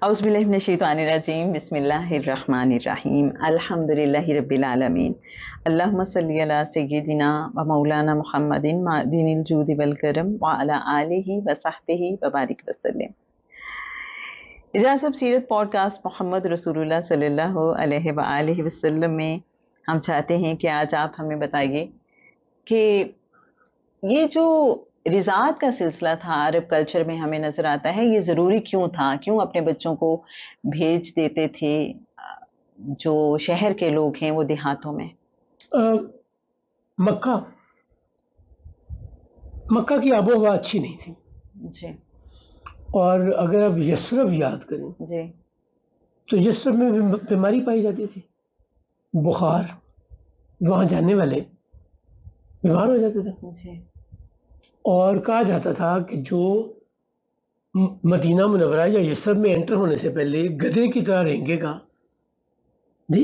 اعوذ باللہ من الشیطان الرجیم، بسم اللہ الرحمن الرحیم، الحمدللہ رب العالمین، اللہم صلی علی سیدنا و مولانا محمد معدن الجود والکرم وعلی آلہ وصحبہ وبارک وسلم۔ اجازت سیرت پوڈ کاسٹ محمد رسول اللہ صلی اللہ علیہ وآلہ وسلم میں ہم چاہتے ہیں کہ آج آپ ہمیں بتائیے کہ یہ جو رضاعت کا سلسلہ تھا عرب کلچر میں ہمیں نظر آتا ہے، یہ ضروری کیوں تھا؟ کیوں اپنے بچوں کو بھیج دیتے تھے جو شہر کے لوگ ہیں وہ دیہاتوں میں؟ مکہ کی آب و ہوا اچھی نہیں تھی جی، اور اگر آپ یثرب یاد کریں جی، تو یثرب میں بیماری پائی جاتی تھی، بخار، وہاں جانے والے بیمار ہو جاتے تھے، جی، اور کہا جاتا تھا کہ جو مدینہ منورہ یا یثرب میں انٹر ہونے سے پہلے گدھے کی طرح رینگے گا، جی،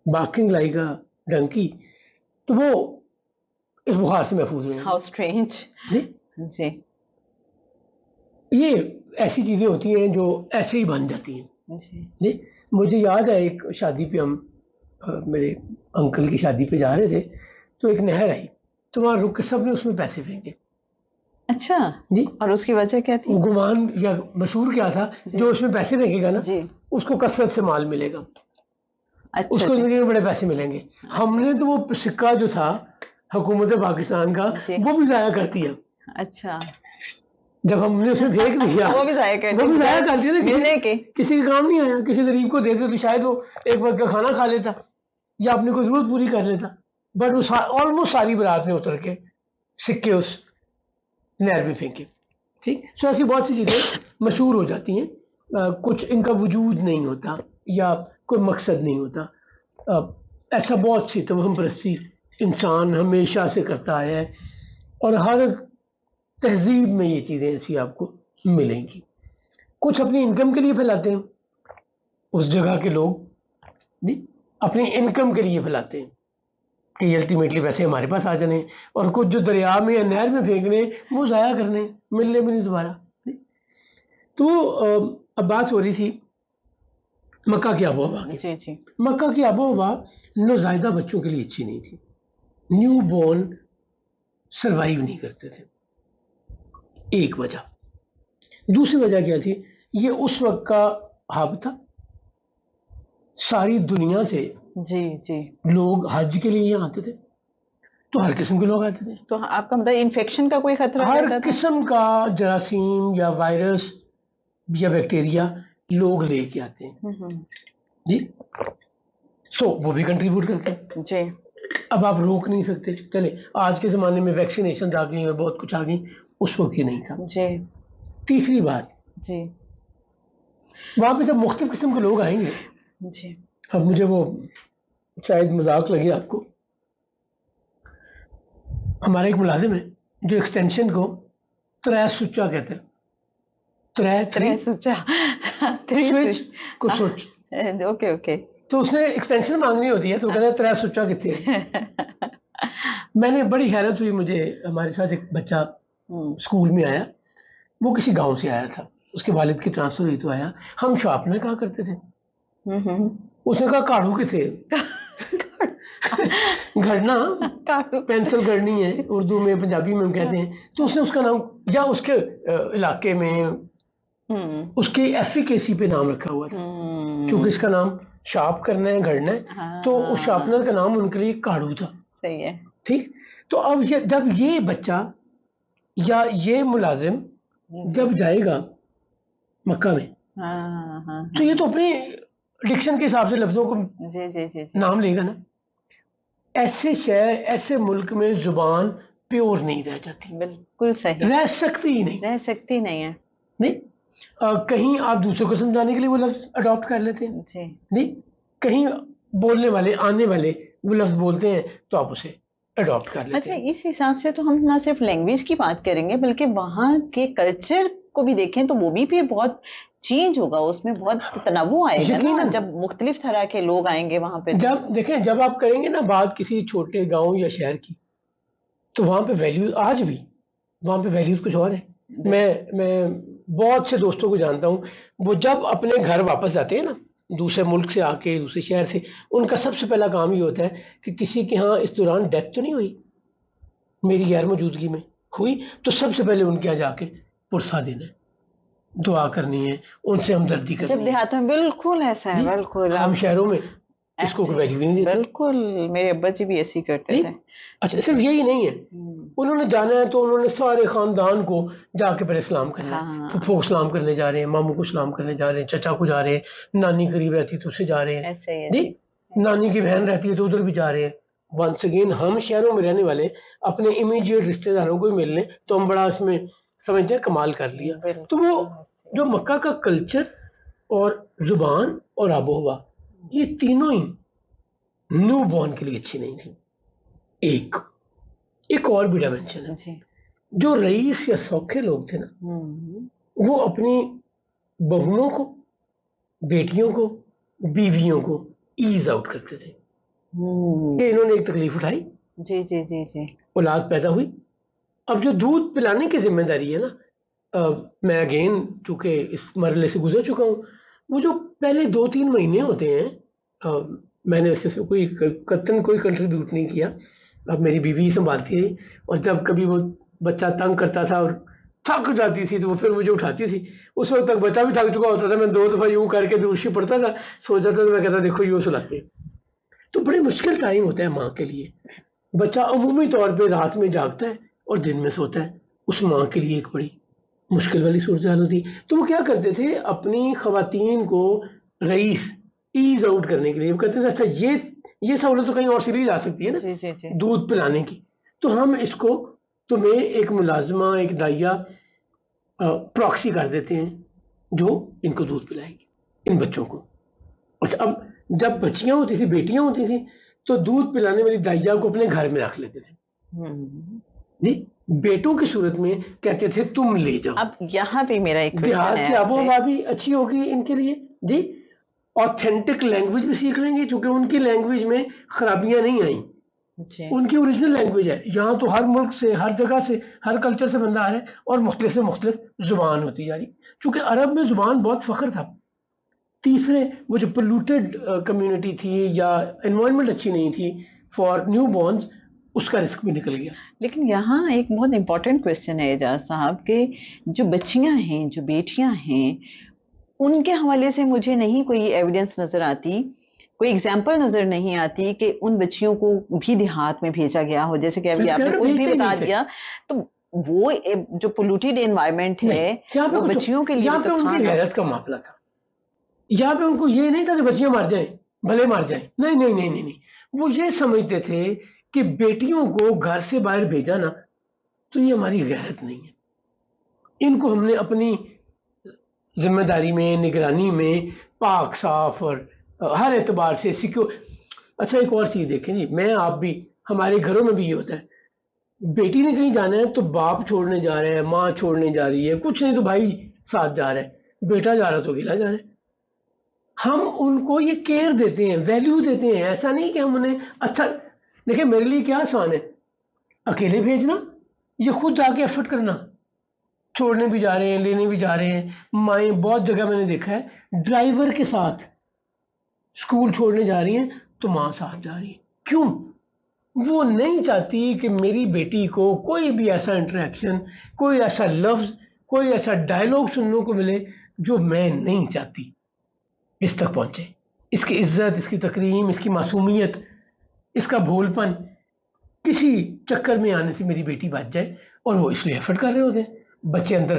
باکنگ لائے گا ڈنکی، تو وہ اس بخار سے محفوظ رہیں گے۔ How strange. جی، جی، یہ ایسی چیزیں ہوتی ہیں جو ایسے ہی بن جاتی ہیں۔ جی، جی، مجھے یاد ہے ایک شادی پہ ہم میرے انکل کی شادی پہ جا رہے تھے تو ایک نہر آئی تو وہاں رک کے سب نے اس میں پیسے پھینکے۔ اچھا، جی، اور اس کی وجہ کیا تھی؟ گمان یا مشہور کیا تھا، جی، جو اس میں پیسے پھینکے گا نا جی، اس کو کثرت سے مال ملے گا، اس اچھا کو جی، زندگی میں بڑے پیسے ملیں گے۔ ہم نے تو وہ سکہ جو تھا حکومت پاکستان کا جی، وہ بھی ضائع کر دیا، اچھا، جب ہم نے اس میں پھینک دیا وہ بھی ضائع کر وہ بھی ضائع کر دیا نا، ملنے کے۔ کسی کا کام نہیں آیا، کسی غریب کو دیتے تو شاید وہ ایک وقت کا کھانا کھا لیتا یا اپنی کوئی ضرورت پوری کر لیتا، بٹ وہ آلموسٹ ساری برات نے اتر کے سکے اس نہر میں پھینکے۔ ٹھیک، سو ایسی بہت سی چیزیں مشہور ہو جاتی ہیں، کچھ ان کا وجود نہیں ہوتا یا کوئی مقصد نہیں ہوتا۔ ایسا بہت سی توہم پرستی انسان ہمیشہ سے کرتا آیا ہے اور ہر تہذیب میں یہ چیزیں ایسی آپ کو ملیں گی۔ کچھ اپنی انکم کے لیے پھیلاتے ہیں، اس جگہ کے لوگ جی اپنی انکم کے لیے پھیلاتے ہیں کہ الٹیمیٹلی پیسے ہمارے پاس آ جانے، اور کچھ جو دریا میں یا نہر میں پھینکنے وہ ضائع کرنے، ملنے بھی نہیں دوبارہ۔ تو اب بات ہو رہی تھی مکہ کی آب و ہوا کی۔ جی، جی، مکہ کی آب و ہوا نوزائیدہ بچوں کے لیے اچھی نہیں تھی، نیو بورن سروائیو نہیں کرتے تھے، ایک وجہ۔ دوسری وجہ کیا تھی؟ یہ اس وقت کا ہب تھا، ساری دنیا سے جی، جی، لوگ حج کے لیے یہاں آتے تھے، تو ہر قسم کے لوگ آتے تھے، تو آپ کا مطلب انفیکشن کا کوئی خطرہ ہر رہتا تھا؟ قسم کا جراثیم یا وائرس یا بیکٹیریا لوگ لے کے آتے ہیں۔ جی، سو وہ بھی کنٹریبیوٹ کرتے ہیں۔ جی، اب آپ روک نہیں سکتے، چلے آج کے زمانے میں ویکسینیشن آ گئی اور بہت کچھ آ گئی، اس وقت یہ نہیں تھا۔ جی، تیسری بات، جی، وہاں پہ جب مختلف قسم کے لوگ آئیں گے، جی، اب مجھے وہ شاید مذاق لگے آپ کو، ہمارا ایک ملازم ہے جو ایکسٹینشن کو ترے سچا کہتے ہیں، ترے سوچا، سوئچ کو سوچ، اوکے، اوکے، تو اس نے ایکسٹینشن مانگنی ہوتی ہے تو وہ کہتا ہے ترے سچا کتنے ہیں۔ میں نے بڑی حیرت ہوئی، مجھے ہمارے ساتھ ایک بچہ اسکول میں آیا، وہ کسی گاؤں سے آیا تھا، اس کے والد کی ٹرانسفر ہوئی تو آیا، ہم شارپنر کہا کرتے تھے، اس نے کہا کاڑو کے تھے، گھڑنا، پینسل گھڑنی ہے اردو میں، پنجابی میں ہم کہتے ہیں، تو اس نے اس کا نام یا اس کے علاقے میں اس کی ایفیکیسی پہ نام رکھا ہوا تھا، کیونکہ اس کا نام شارپ کرنا ہے، گھڑنا ہے، تو اس شارپنر کا نام ان کے لیے کاڑو تھا۔ صحیح ہے، ٹھیک، تو اب جب یہ بچہ یا یہ ملازم جب جائے گا مکہ میں تو یہ تو اپنی ڈکشن کے حساب سے لفظوں کو جی، جی، جی، نام لے گا نا۔ ایسے شہر، ایسے ملک میں زبان پیور نہیں رہ جاتی، بالکل صحیح، رہ سکتی ہی نہیں، رہ سکتی نہیں ہے۔ نہیں، کہیں آپ دوسرے کو سمجھانے کے لیے وہ لفظ اڈاپٹ کر لیتے ہیں، جی، نہیں کہیں بولنے والے آنے والے وہ لفظ بولتے ہیں تو آپ اسے اڈاپٹ کر لیتے اچھا، ہیں۔ اس حساب سے تو ہم نہ صرف لینگویج کی بات کریں گے بلکہ وہاں کے کلچر کو بھی دیکھیں تو وہ بھی پھر بہت چینج ہوگا، اس میں بہت تنوع آئے گا نا، یقیناً، جب مختلف طرح کے لوگ آئیں گے وہاں پہ۔ جب دیکھیں، جب آپ کریں گے نا بات کسی چھوٹے گاؤں یا شہر کی، تو وہاں پہ ویلیوز آج بھی وہاں پہ ویلیوز کچھ اور ہیں۔ میں بہت سے دوستوں کو جانتا ہوں، وہ جب اپنے گھر واپس جاتے ہیں نا دوسرے ملک سے آ کے، دوسرے شہر سے، ان کا سب سے پہلا کام یہ ہوتا ہے کہ کسی کے ہاں اس دوران ڈیتھ تو نہیں ہوئی، میری غیر موجودگی میں ہوئی تو سب سے پہلے ان کے یہاں جا کے پرسہ دینا ہے، دعا کرنی ہے، ان سے ہمدردی جب کرنی ہے. دیہاتوں میں بالکل ایسا ہے، جی بالکل ہم شہروں میں اس کو کوئی ایسے ویلیو نہیں دیتے. بالکل میرے ابا جی بھی ایسے ہی کرتے جی تھے. اچھا صرف یہی نہیں ہے، انہوں نے جانا ہے تو انہوں نے سارے خاندان کو جا کے پہلے سلام کرنا ہے، ہاں پھپھو کو سلام کرنے جا رہے ہیں، ماموں کو سلام کرنے جا رہے ہیں، چچا کو جا رہے ہیں، نانی قریب رہتی ہے تو اسے جا رہے ہیں، ایسے ہی جی ایسے نانی کی بہن رہتی ہے تو ادھر بھی جا رہے ہیں. ونس اگین ہم شہروں میں رہنے والے اپنے امیڈیٹ رشتے داروں کو ہی ملنے تو ہم بڑا اس میں سمجھتے ہیں کمال کر لیا. تو وہ جو مکہ کا کلچر اور زبان اور آب و ہوا یہ تینوں ہی نیو بورن کے لیے اچھی نہیں تھی. ایک اور بھی ڈائمینشن ہے، جی. جو رئیس یا سوکھے لوگ تھے نا وہ اپنی بہنوں کو، بیٹیوں کو، بیویوں کو ایز آؤٹ کرتے تھے کہ انہوں نے ایک تکلیف اٹھائی، جی جی جی جی اولاد پیدا ہوئی، اب جو دودھ پلانے کی ذمہ داری ہے نا، میں اگین چونکہ اس مرحلے سے گزر چکا ہوں، وہ جو پہلے 2-3 مہینے ہوتے ہیں، میں نے اس سے کوئی قطن کوئی کنٹریبیوٹ نہیں کیا، اب میری بیوی سنبھالتی ہے، اور جب کبھی وہ بچہ تنگ کرتا تھا اور تھک جاتی تھی تو وہ پھر مجھے اٹھاتی تھی، اس وقت تک بچہ بھی تھک چکا ہوتا تھا، میں 2 دفعہ یوں کر کے دوشی پڑتا تھا، سو جاتا تھا، میں کہتا دیکھو یوں سلاتے. تو بڑے مشکل ٹائم ہوتا ہے ماں کے لیے. بچہ عمومی طور پہ رات میں جاگتا ہے اور دن میں سوتا ہے، اس ماں کے لیے ایک بڑی مشکل والی صورتحال ہوتی. تو وہ کیا کرتے تھے اپنی خواتین کو رئیس ایز آؤٹ کرنے کے لیے وہ کہتے تھے اچھا یہ سہولت تو کہیں اور سے لی جا سکتی ہے نا، جی جی جی دودھ پلانے کی، تو ہم اس کو تمہیں ایک ملازمہ، ایک دائیا پراکسی کر دیتے ہیں جو ان کو دودھ پلائے گی، ان بچوں کو. اچھا اب جب بچیاں ہوتی تھی، بیٹیاں ہوتی تھیں، تو دودھ پلانے والی دائیا کو اپنے گھر میں رکھ لیتے تھے. جی بیٹوں کی صورت میں کہتے تھے تم لے جاؤ. اب یہاں پہ میرا ایک کوشچن دیہات ہے کی آپ آب و سے. ہوا بھی اچھی ہوگی ان کے لیے، جی آتھینٹک لینگویج بھی سیکھ لیں گے چونکہ ان کی لینگویج میں خرابیاں نہیں آئیں، جی ان کی اوریجنل لینگویج ہے. یہاں تو ہر ملک سے، ہر جگہ سے، ہر کلچر سے بندہ آ رہا ہے اور مختلف سے مختلف زبان ہوتی جا رہی، چونکہ عرب میں زبان بہت فخر تھا. تیسرے وہ جو پولوٹیڈ کمیونٹی تھی یا انوائرمنٹ اچھی نہیں تھی فار نیو بورنز، اس کا رسک بھی نکل گیا. لیکن یہاں ایک بہت امپورٹنٹ کوشچن ہے اعجاز صاحب کہ جو بچیاں ہیں، جو بیٹیاں ہیں، ان کے حوالے سے مجھے نہیں کوئی ایویڈنس نظر آتی، کوئی ایگزامپل نظر نہیں آتی کہ ان بچیوں کو بھی دیہات میں بھیجا گیا ہو، جیسے کہ ابھی آپ نے خود بھی بتا دیا. تو وہ جو پولوٹیڈ انوائرمنٹ ہے وہ بچیوں کے لیے یہاں پہ ان کی غیرت کا معاملہ تھا. یہاں پہ ان کو یہ نہیں تھا کہ بچیاں مر جائیں، بھلے مر جائیں، نہیں نہیں نہیں نہیں نہیں، وہ یہ سمجھتے تھے کہ بیٹیوں کو گھر سے باہر بھیجا نا تو یہ ہماری غیرت نہیں ہے، ان کو ہم نے اپنی ذمہ داری میں، نگرانی میں پاک صاف اور ہر اعتبار سے سیکیور. اچھا ایک اور چیز دیکھیں جی، میں آپ بھی، ہمارے گھروں میں بھی یہ ہوتا ہے، بیٹی نے کہیں جانا ہے تو باپ چھوڑنے جا رہے ہیں، ماں چھوڑنے جا رہی ہے، کچھ نہیں تو بھائی ساتھ جا رہا ہے، بیٹا جا رہا تو اکیلا جا رہا ہے. ہم ان کو یہ کیئر دیتے ہیں، ویلیو دیتے ہیں، ایسا نہیں کہ ہم انہیں اچھا دیکھیں. میرے لیے کیا آسان ہے، اکیلے بھیجنا، یہ خود جا کے ایفرٹ کرنا، چھوڑنے بھی جا رہے ہیں، لینے بھی جا رہے ہیں. مائیں بہت جگہ میں نے دیکھا ہے ڈرائیور کے ساتھ اسکول چھوڑنے جا رہی ہیں تو ماں ساتھ جا رہی ہے. کیوں؟ وہ نہیں چاہتی کہ میری بیٹی کو کوئی بھی ایسا انٹریکشن، کوئی ایسا لفظ، کوئی ایسا ڈائلاگ سننے کو ملے جو میں نہیں چاہتی اس تک پہنچے. اس کی عزت، اس کی تکریم، اس کی معصومیت، اس کا بھول پن کسی چکر میں آنے سے میری بیٹی بچ جائے. اور وہ اس لیے ایفرٹ کر رہے ہوتے ہیں. بچے اندر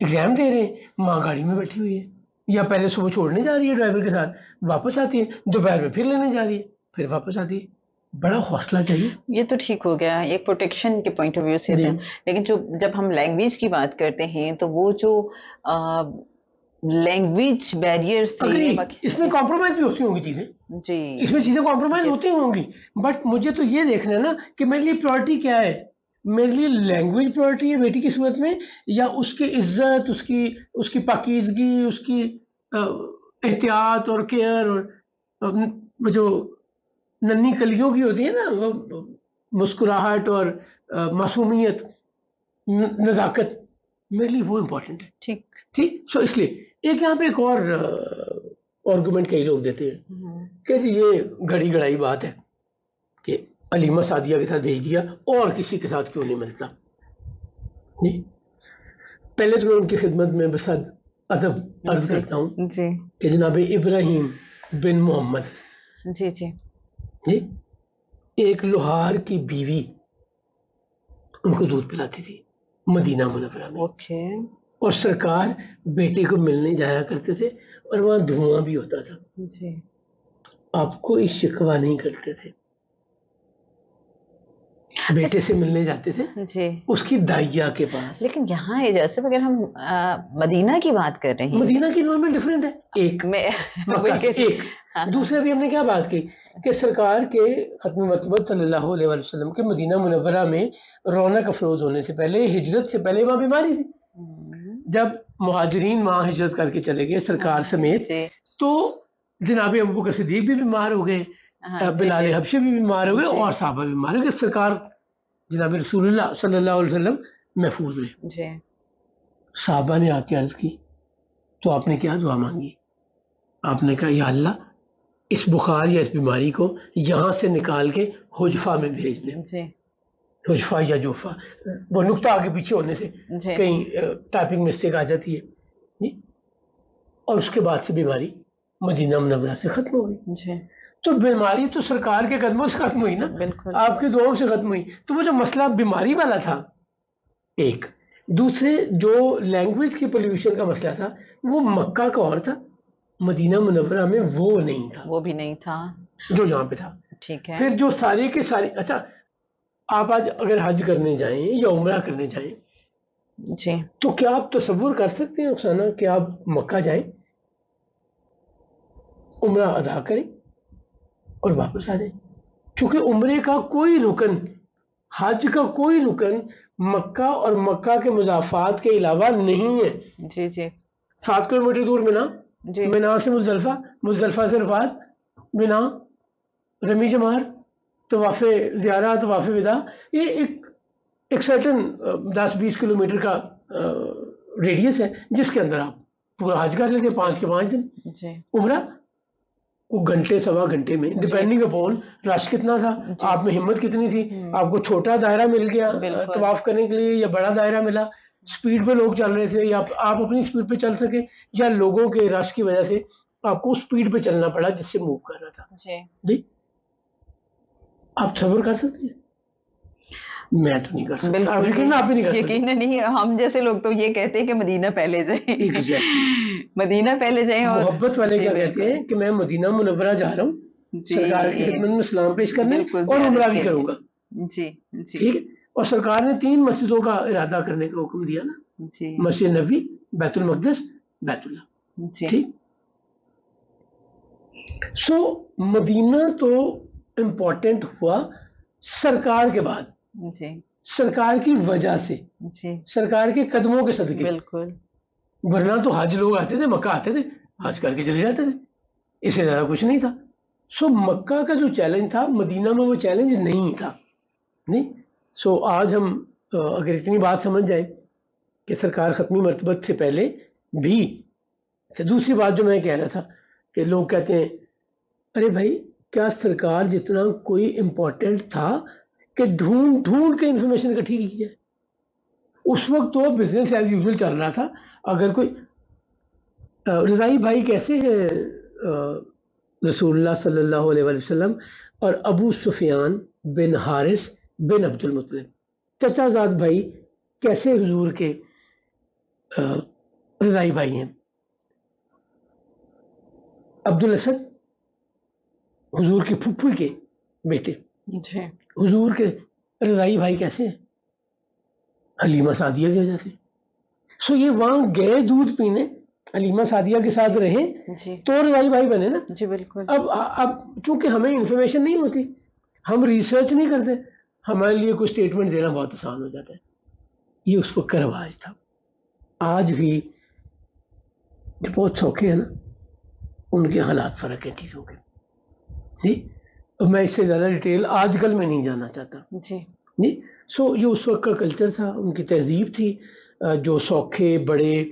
ایگزام دے رہے ہیں، ماں گاڑی میں بیٹھی ہوئی ہے، یا پہلے صبح چھوڑنے جا رہی ہے ڈرائیور کے ساتھ، واپس آتی ہے، دوپہر میں پھر لینے جا رہی ہے، پھر واپس آتی ہے. بڑا حوصلہ چاہیے. یہ تو ٹھیک ہو گیا ایک پروٹیکشن کے پوائنٹ آف ویو سے. لیکن جب ہم لینگویج کی بات کرتے ہیں تو وہ جو لینگویج بیریئرز تھے، اس میں کمپرومائز بھی ہوتی ہوں گی چیزیں، جی اس میں چیزیں کمپرومائز ہوتی ہوں گی، بٹ مجھے تو یہ دیکھنا ہے نا کہ میرے لیے پرائورٹی کیا ہے. میرے لیے لینگویج پرائورٹی ہے بیٹی کی صورت میں، یا اس کی عزت، اس کی پاکیزگی، اس کی احتیاط اور کیئر، اور جو ننھی کلیوں کی ہوتی ہے نا مسکراہٹ اور معصومیت، نزاکت، میرے لیے وہ امپورٹنٹ ہے. ٹھیک. ٹھیک. سو اس لیے ایک یہاں پہ ایک اور آرگومنٹ کئی لوگ دیتے ہیں کہ جی یہ گھڑی گڑائی بات ہے کہ علیمہ سعدیہ کے ساتھ بھیج دیا اور کسی کے ساتھ کیوں نہیں ملتا. جی پہلے تو میں ان کی خدمت میں بس ادب عرض کرتا ہوں جی کہ جناب ابراہیم بن محمد جی جی جی ایک لوہار کی بیوی ان کو دودھ پلاتی تھی مدینہ منورہ میں. اوکے. اور سرکار بیٹے کو ملنے جایا کرتے تھے اور وہاں دھواں بھی ہوتا تھا. جی آپ کوئی شکوہ نہیں کرتے تھے. بیٹے سے ملنے جاتے تھے جی. اس کی دائیا کے پاس. لیکن یہاں جیسے اگر ہم مدینہ کی بات کر رہے ہیں, مدینہ کی انوائرمنٹ ڈفرینٹ ہے. ایک میں مکہ سے ایک دوسرے بھی ہم نے کیا بات کی کہ سرکار کے ختم مرتبت صلی اللہ علیہ وسلم کے مدینہ منورہ میں رونق افروز ہونے سے پہلے, ہجرت سے پہلے وہاں بیماری تھی. جب مہاجرین وہاں ہجرت کر کے چلے گئے سرکار سمیت, تو جناب ابو بکر صدیق بھی بیمار ہو گئے, بلال حبشی بھی بیمار ہو گئے اور صحابہ بھی بیمار ہو گئے. سرکار جناب رسول اللہ صلی اللہ علیہ وسلم محفوظ رہے. صحابہ نے آ کے عرض کی تو آپ نے کیا دعا مانگی؟ آپ نے کہا یا اللہ اس بخار یا اس بیماری کو یہاں سے نکال کے حجفہ میں بھیج دیں. حجفہ یا جوفہ, وہ نقطہ آگے پیچھے ہونے سے کہیں ٹائپنگ مسٹیک آ جاتی ہے. اور اس کے بعد سے بیماری مدینہ منورہ سے ختم ہو گئی. تو بیماری تو سرکار کے قدموں سے ختم ہوئی نا, آپ کے دعاؤں سے ختم ہوئی. تو وہ جو مسئلہ بیماری والا تھا ایک, دوسرے جو لینگویج کی پولیوشن کا مسئلہ تھا وہ مکہ کا اور تھا, مدینہ منورہ میں وہ نہیں تھا, وہ بھی نہیں تھا جو یہاں پہ تھا. ٹھیک ہے. پھر جو سارے کے سارے, اچھا آپ آج اگر حج کرنے جائیں یا عمرہ کرنے جائیں جی تو کیا آپ تصور کر سکتے ہیں افسانہ کہ آپ مکہ جائیں, عمرہ ادا کریں اور واپس آ جائیں؟ چونکہ عمرے کا کوئی رکن, حج کا کوئی رکن مکہ اور مکہ کے مضافات کے علاوہ نہیں ہے. جی جی 7 کلومیٹر دور منا, منا سے مزدلفہ, مزدلفہ سے عرفات, منا رمی جمار, طواف زیارہ, طواف وداع, یہ ایک سرٹن 10-20 کلومیٹر کا ریڈیس ہے جس کے اندر آپ پورا حج کر لیتے ہیں 5 کے 5 دن. عمرہ وہ گھنٹے سوا گھنٹے میں, ڈیپینڈنگ اپون رش کتنا تھا, آپ میں ہمت کتنی تھی, آپ کو چھوٹا دائرہ مل گیا طواف کرنے کے لیے یا بڑا دائرہ ملا, سپیڈ پہ لوگ چل رہے تھے یا آپ اپنی سپیڈ پہ چل سکے, یا لوگوں کے رش کی وجہ سے آپ کو سپیڈ پہ چلنا پڑا جس سے موو کر رہا تھا. جی آپ تصور کر سکتے ہیں؟ میں تو نہیں کر سکتا, آپ بھی نہیں کر سکتے. یقیناً نہیں. ہم جیسے لوگ تو یہ کہتے ہیں کہ مدینہ پہلے جائیں, مدینہ پہلے جائیں. اور محبت والے کیا کہتے ہیں کہ میں مدینہ منورہ جا رہا ہوں سرکار کی خدمت میں سلام پیش کرنے اور عمرہ بھی کروں گا. جی ٹھیک ہے. اور سرکار نے 3 مسجدوں کا ارادہ کرنے کا حکم دیا نا, مسجد نبوی, بیت المقدس, بیت اللہ. ٹھیک. سو مدینہ تو امپورٹنٹ ہوا سرکار کے بعد, سرکار کی وجہ سے, سرکار کے قدموں کے صدقے. بالکل. ورنہ تو حج لوگ آتے تھے, مکہ آتے تھے, حج کر کے چلے جاتے تھے, اس سے زیادہ کچھ نہیں تھا. سو مکہ کا جو چیلنج تھا مدینہ میں وہ چیلنج نہیں تھا. نہیں. سو آج ہم اگر اتنی بات سمجھ جائیں کہ سرکار ختمی مرتبت سے پہلے بھی. اچھا دوسری بات جو میں کہہ رہا تھا کہ لوگ کہتے ہیں ارے بھائی کیا سرکار جتنا کوئی امپورٹنٹ تھا کہ ڈھونڈ ڈھونڈ کے انفارمیشن اکٹھی کی جائے؟ اس وقت تو بزنس ایز یوزول چل رہا تھا. اگر کوئی رضائی بھائی کیسے ہیں رسول اللہ صلی اللہ علیہ وسلم اور ابو سفیان بن حارث بن عبد المطلب, چچا زاد بھائی کیسے حضور کے رضائی بھائی ہیں. عبد الاسد حضور کی پھپھی کے بیٹے, حضور کے رضائی بھائی کیسے ہیں؟ حلیمہ سعدیہ کی وجہ سے. سو یہ وہاں گئے دودھ پینے, حلیمہ سعدیہ کے ساتھ رہے تو رضائی بھائی بنے نا. جی بالکل. اب چونکہ ہمیں انفارمیشن نہیں ہوتی, ہم ریسرچ نہیں کرتے, ہمارے لیے کوئی اسٹیٹمنٹ دینا بہت آسان ہو جاتا ہے. یہ اس وقت کا رواج تھا. آج بھی جو بہت سوکھے ہیں نا ان کے حالات فرق ہے چیزوں کے. جی میں اس سے زیادہ ڈیٹیل آج کل میں نہیں جانا چاہتا. جی سو یہ اس وقت کا کلچر تھا, ان کی تہذیب تھی, جو سوکھے بڑے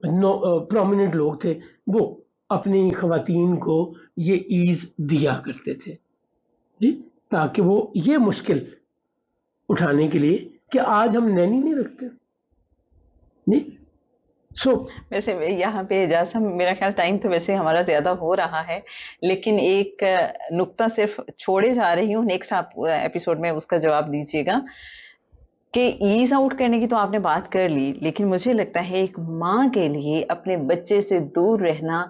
پرومیننٹ لوگ تھے وہ اپنی خواتین کو یہ ایز دیا کرتے تھے جی، تاکہ وہ یہ مشکل اٹھانے کے لیے کہ آج ہم نینی نہیں رکھتے نہیں. سو ویسے یہاں پہ اجازت میرا خیال ٹائم تو ویسے ہمارا زیادہ ہو رہا ہے، لیکن ایک نقطہ صرف چھوڑے جا رہی ہوں، نیکسٹ آپ ایپیسوڈ میں اس کا جواب دیجیے گا کہ ایز آؤٹ کرنے کی تو آپ نے بات کر لی، لیکن مجھے لگتا ہے ایک ماں کے لیے اپنے بچے سے دور رہنا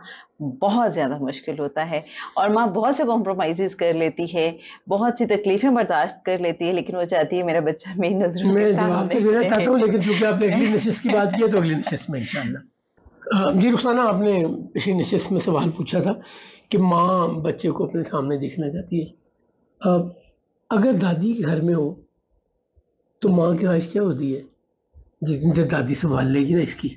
بہت زیادہ مشکل ہوتا ہے، اور ماں بہت سے کمپرومائزز کر لیتی ہے، بہت سی تکلیفیں برداشت کر لیتی ہے، لیکن وہ چاہتی ہے میرا بچہ میری نظروں میں کے جواب تو سامنے دینا رہے۔ چاہتا ہوں، لیکن چونکہ آپ نے اگلی نشست کی بات کی ہے تو اگلی نشست میں انشاءاللہ. جی رخسانہ، آپ نے پچھلی نشست میں سوال پوچھا تھا کہ ماں بچے کو اپنے سامنے دیکھنا چاہتی ہے. اگر دادی کے گھر میں ہو تو ماں کی خواہش کیا ہوتی ہے؟ جتنی دیر دادی سنبھال لے گی نا اس کی،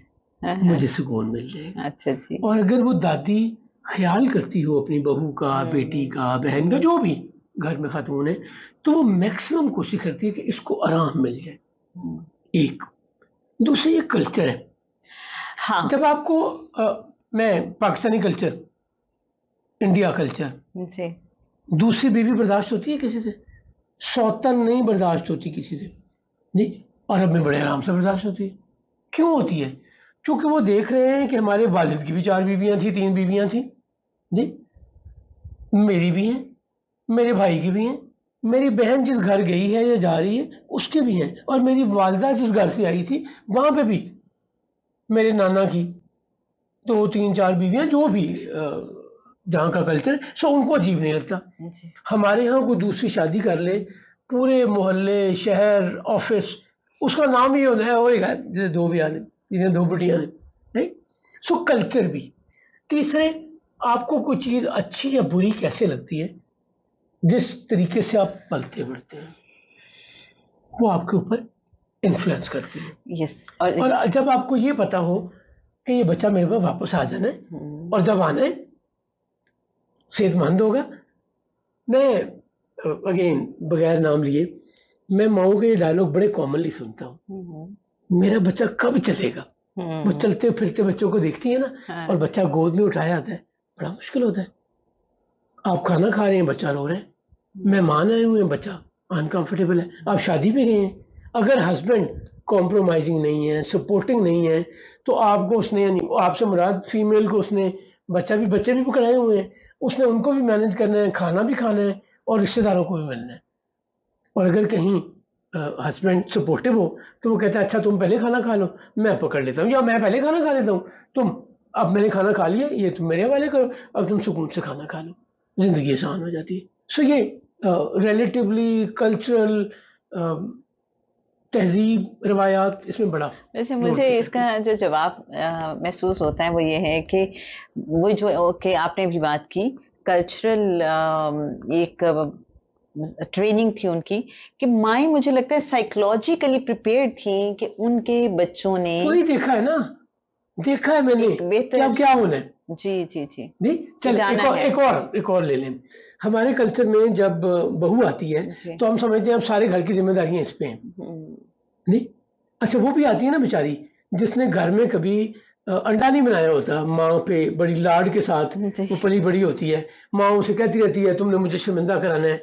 مجھے سکون مل جائے گا. اچھا جی، اور اگر وہ دادی خیال کرتی ہو اپنی بہو کا، بیٹی کا، بہن کا، جو بھی گھر میں خاتون ہے، تو وہ میکسیمم کوشش کرتی ہے کہ اس کو آرام مل جائے. ایک دوسری یہ کلچر ہے. ہاں جب آپ کو میں پاکستانی کلچر، انڈیا کلچر، جی، دوسری بیوی برداشت ہوتی ہے کسی سے؟ سوتن نہیں برداشت ہوتی کسی سے جی. عرب میں بڑے آرام سے برداشت ہوتی ہے. کیوں ہوتی ہے؟ کیونکہ وہ دیکھ رہے ہیں کہ ہمارے والد کی بھی 4 بیویاں تھیں، 3 بیویاں تھیں جی، میری بھی ہیں، میرے بھائی کی بھی ہیں، میری بہن جس گھر گئی ہے یا جا رہی ہے اس کی بھی ہیں، اور میری والدہ جس گھر سے آئی تھی وہاں پہ بھی میرے نانا کی 2 3 4 بیویاں، جو بھی جہاں کا کلچر. سو ان کو عجیب نہیں لگتا. جی، ہمارے ہاں کوئی دوسری شادی کر لے، پورے محلے، شہر، آفس، اس کا نام ہی ہوتا ہے وہی ہے جیسے 2 بیاں نے، جیسے 2 بٹیاں نے نہیں. سو کلچر بھی. تیسرے، آپ کو کوئی چیز اچھی یا بری کیسے لگتی ہے؟ جس طریقے سے آپ پلتے بڑھتے ہیں وہ آپ کے اوپر انفلوئنس کرتی ہے. یس، اور اور جب آپ کو یہ پتا ہو کہ یہ بچہ میرے پاس واپس آ جانا ہے، اور جب آنا ہے صحت مند ہوگا. میں اگین بغیر نام لیے، میں ماؤں کے یہ ڈائلاگ بڑے کامنلی سنتا ہوں، میرا بچہ کب چلے گا. وہ چلتے پھرتے بچوں کو دیکھتی ہے نا، اور بچہ گود میں اٹھایا آتا ہے، بڑا مشکل ہوتا ہے. آپ کھانا کھا رہے ہیں، بچہ رو رہے ہیں، مہمان آئے ہوئے ہیں، بچہ انکمفرٹیبل ہے، آپ شادی پہ گئے ہیں. اگر ہسبینڈ کمپرومائزنگ نہیں ہے، سپورٹنگ نہیں ہے، تو آپ کو اس نے، یعنی آپ سے مراد فیمیل کو، اس نے بچے بھی پکڑائے ہوئے ہیں، اس نے ان کو بھی مینج کرنا ہے، کھانا بھی کھانا ہے، اور رشتے داروں کو بھی ملنا ہے. اور اگر کہیں ہسبینڈ سپورٹو ہو تو وہ کہتا ہے اچھا تم پہلے کھانا کھا لو، میں پکڑ لیتا ہوں، یا میں پہلے کھانا کھا لیتا ہوں، تم اب میں نے کھانا کھا لیا، یہ تم میرے حوالے کرو، اب تم سکون سے کھانا کھا لو، زندگی آسان ہو جاتی ہے. سو یہ ریلیٹیولی کلچرل تہذیب روایات اس میں بڑا ویسے رول مجھے پلے اس کرتی کا ہے. جو جواب محسوس ہوتا ہے وہ یہ ہے کہ وہ جو کہ آپ نے بھی بات کی، کلچرل ایک ٹریننگ تھی ان کی، کہ مائیں مجھے لگتا ہے سائیکولوجیکلی پریپیئرڈ تھیں کہ ان کے بچوں نے وہی دیکھا ہے نا، دیکھا ہے میں نے ایک کہ بہتر، اب کیا ہونا ہے. جی جی جی، نہیں چل جانا ہے ایک اور لے لیں. ہمارے کلچر میں جب بہو آتی ہے جی، تو ہم سمجھتے ہیں اب سارے گھر کی ذمہ داریاں اس پہ ہیں. نہیں، اچھا وہ بھی آتی ہے نا بیچاری جس نے گھر میں کبھی انڈا نہیں بنایا ہوتا، ماں پہ بڑی لاڈ کے ساتھ جی، وہ پلی بڑی ہوتی ہے، ماں اسے کہتی رہتی ہے تم نے مجھے شرمندہ کرانا ہے،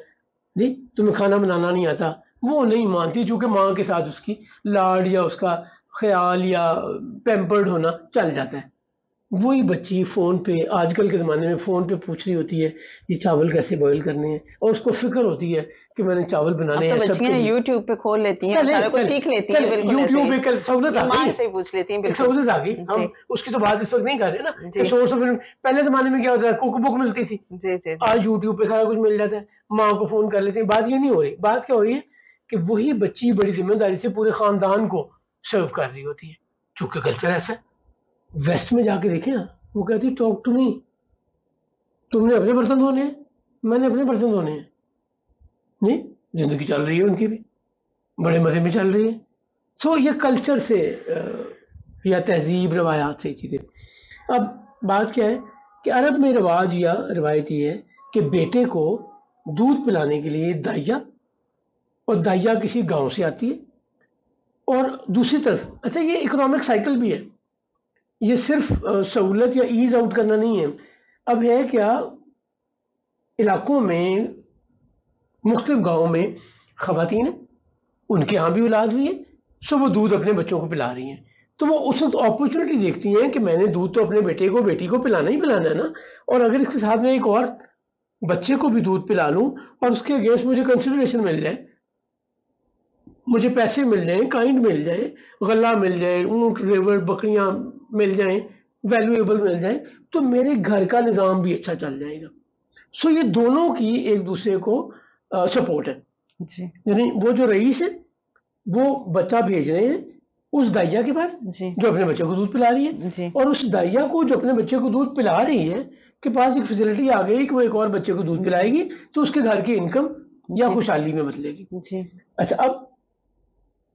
نہیں تمہیں کھانا بنانا نہیں آتا. وہ نہیں مانتی چونکہ ماں کے ساتھ اس کی لاڈ یا اس کا خیال یا پیمپرڈ ہونا چل جاتا ہے. وہی بچی فون پہ آج کل کے زمانے میں فون پہ پوچھ رہی ہوتی ہے یہ چاول کیسے بوائل کرنے ہیں، اور اس کو فکر ہوتی ہے کہ میں نے چاول اب بنانے تو ہیں سب کے بچیاں لیے. یوٹیوب پہ کھول لیتی ہیں، چلے سارا کچھ چلے سیکھ لیتی ہیں، چلے بالکل ایسے یوٹیوب ہی، ایک سہولت یہ آ ماں گئی سے ہی پوچھ لیتی ہیں، ایک بالکل. سہولت آ گئی. ہم جی اس کی تو بات اس وقت نہیں کر رہے نا کہ جی سورس آف، پہلے زمانے میں کیا ہوتا ہے کوک بک ملتی تھی، جی جی جی، آج یوٹیوب پہ سارا کچھ مل جاتا ہے، ماں کو فون کر لیتے ہیں. بات یہ نہیں ہو رہی، بات کیا ہو رہی ہے کہ وہی بچی بڑی ذمہ داری سے پورے خاندان کو سرو کر رہی ہوتی ہے. چونکہ کلچر ایسا ہے. ویسٹ میں جا کے دیکھیں وہ کہتی ٹاک ٹو می، تم نے اپنے برتن دھونے ہیں، میں نے اپنے برتن دھونے ہیں. نہیں، زندگی چل رہی ہے ان کی بھی، بڑے مزے میں چل رہی ہے. سو یہ کلچر سے یا تہذیب روایات سے چیزیں. اب بات کیا ہے کہ عرب میں رواج یا روایت یہ ہے کہ بیٹے کو دودھ پلانے کے لیے دائیا، اور دائیا کسی گاؤں سے آتی ہے، اور دوسری طرف اچھا یہ اکنامک سائیکل بھی ہے, یہ صرف سہولت یا ایز آؤٹ کرنا نہیں ہے. اب ہے کیا, علاقوں میں مختلف گاؤں میں خواتین ہیں, ان کے ہاں بھی اولاد ہوئی ہے, سو وہ دودھ اپنے بچوں کو پلا رہی ہیں, تو وہ اس وقت اپرچونٹی دیکھتی ہیں کہ میں نے دودھ تو اپنے بیٹی کو پلانا ہی پلانا ہے نا, اور اگر اس کے ساتھ میں ایک اور بچے کو بھی دودھ پلا لوں اور اس کے اگینسٹ مجھے کنسیڈریشن مل جائے, مجھے پیسے مل جائیں, کائنڈ مل جائے, غلہ مل جائے, اونٹ ریوڑ بکریاں مل جائیں, ویلیویبل مل جائیں, تو میرے گھر کا نظام بھی اچھا چل جائے گا. سو یہ دونوں کی ایک دوسرے کو سپورٹ ہے. جی یعنی وہ جو رئیس ہے وہ بچہ بھیج رہے ہیں اس دائیا کے پاس جی جو اپنے بچے کو دودھ پلا رہی ہے, جی اور اس دائیا کو جو اپنے بچے کو دودھ پلا رہی ہے کے پاس ایک فیسلٹی آ گئی کہ وہ ایک اور بچے کو دودھ پلائے گی, تو اس کے گھر کی انکم یا جی خوشحالی میں بدلے گی. جی اچھا اب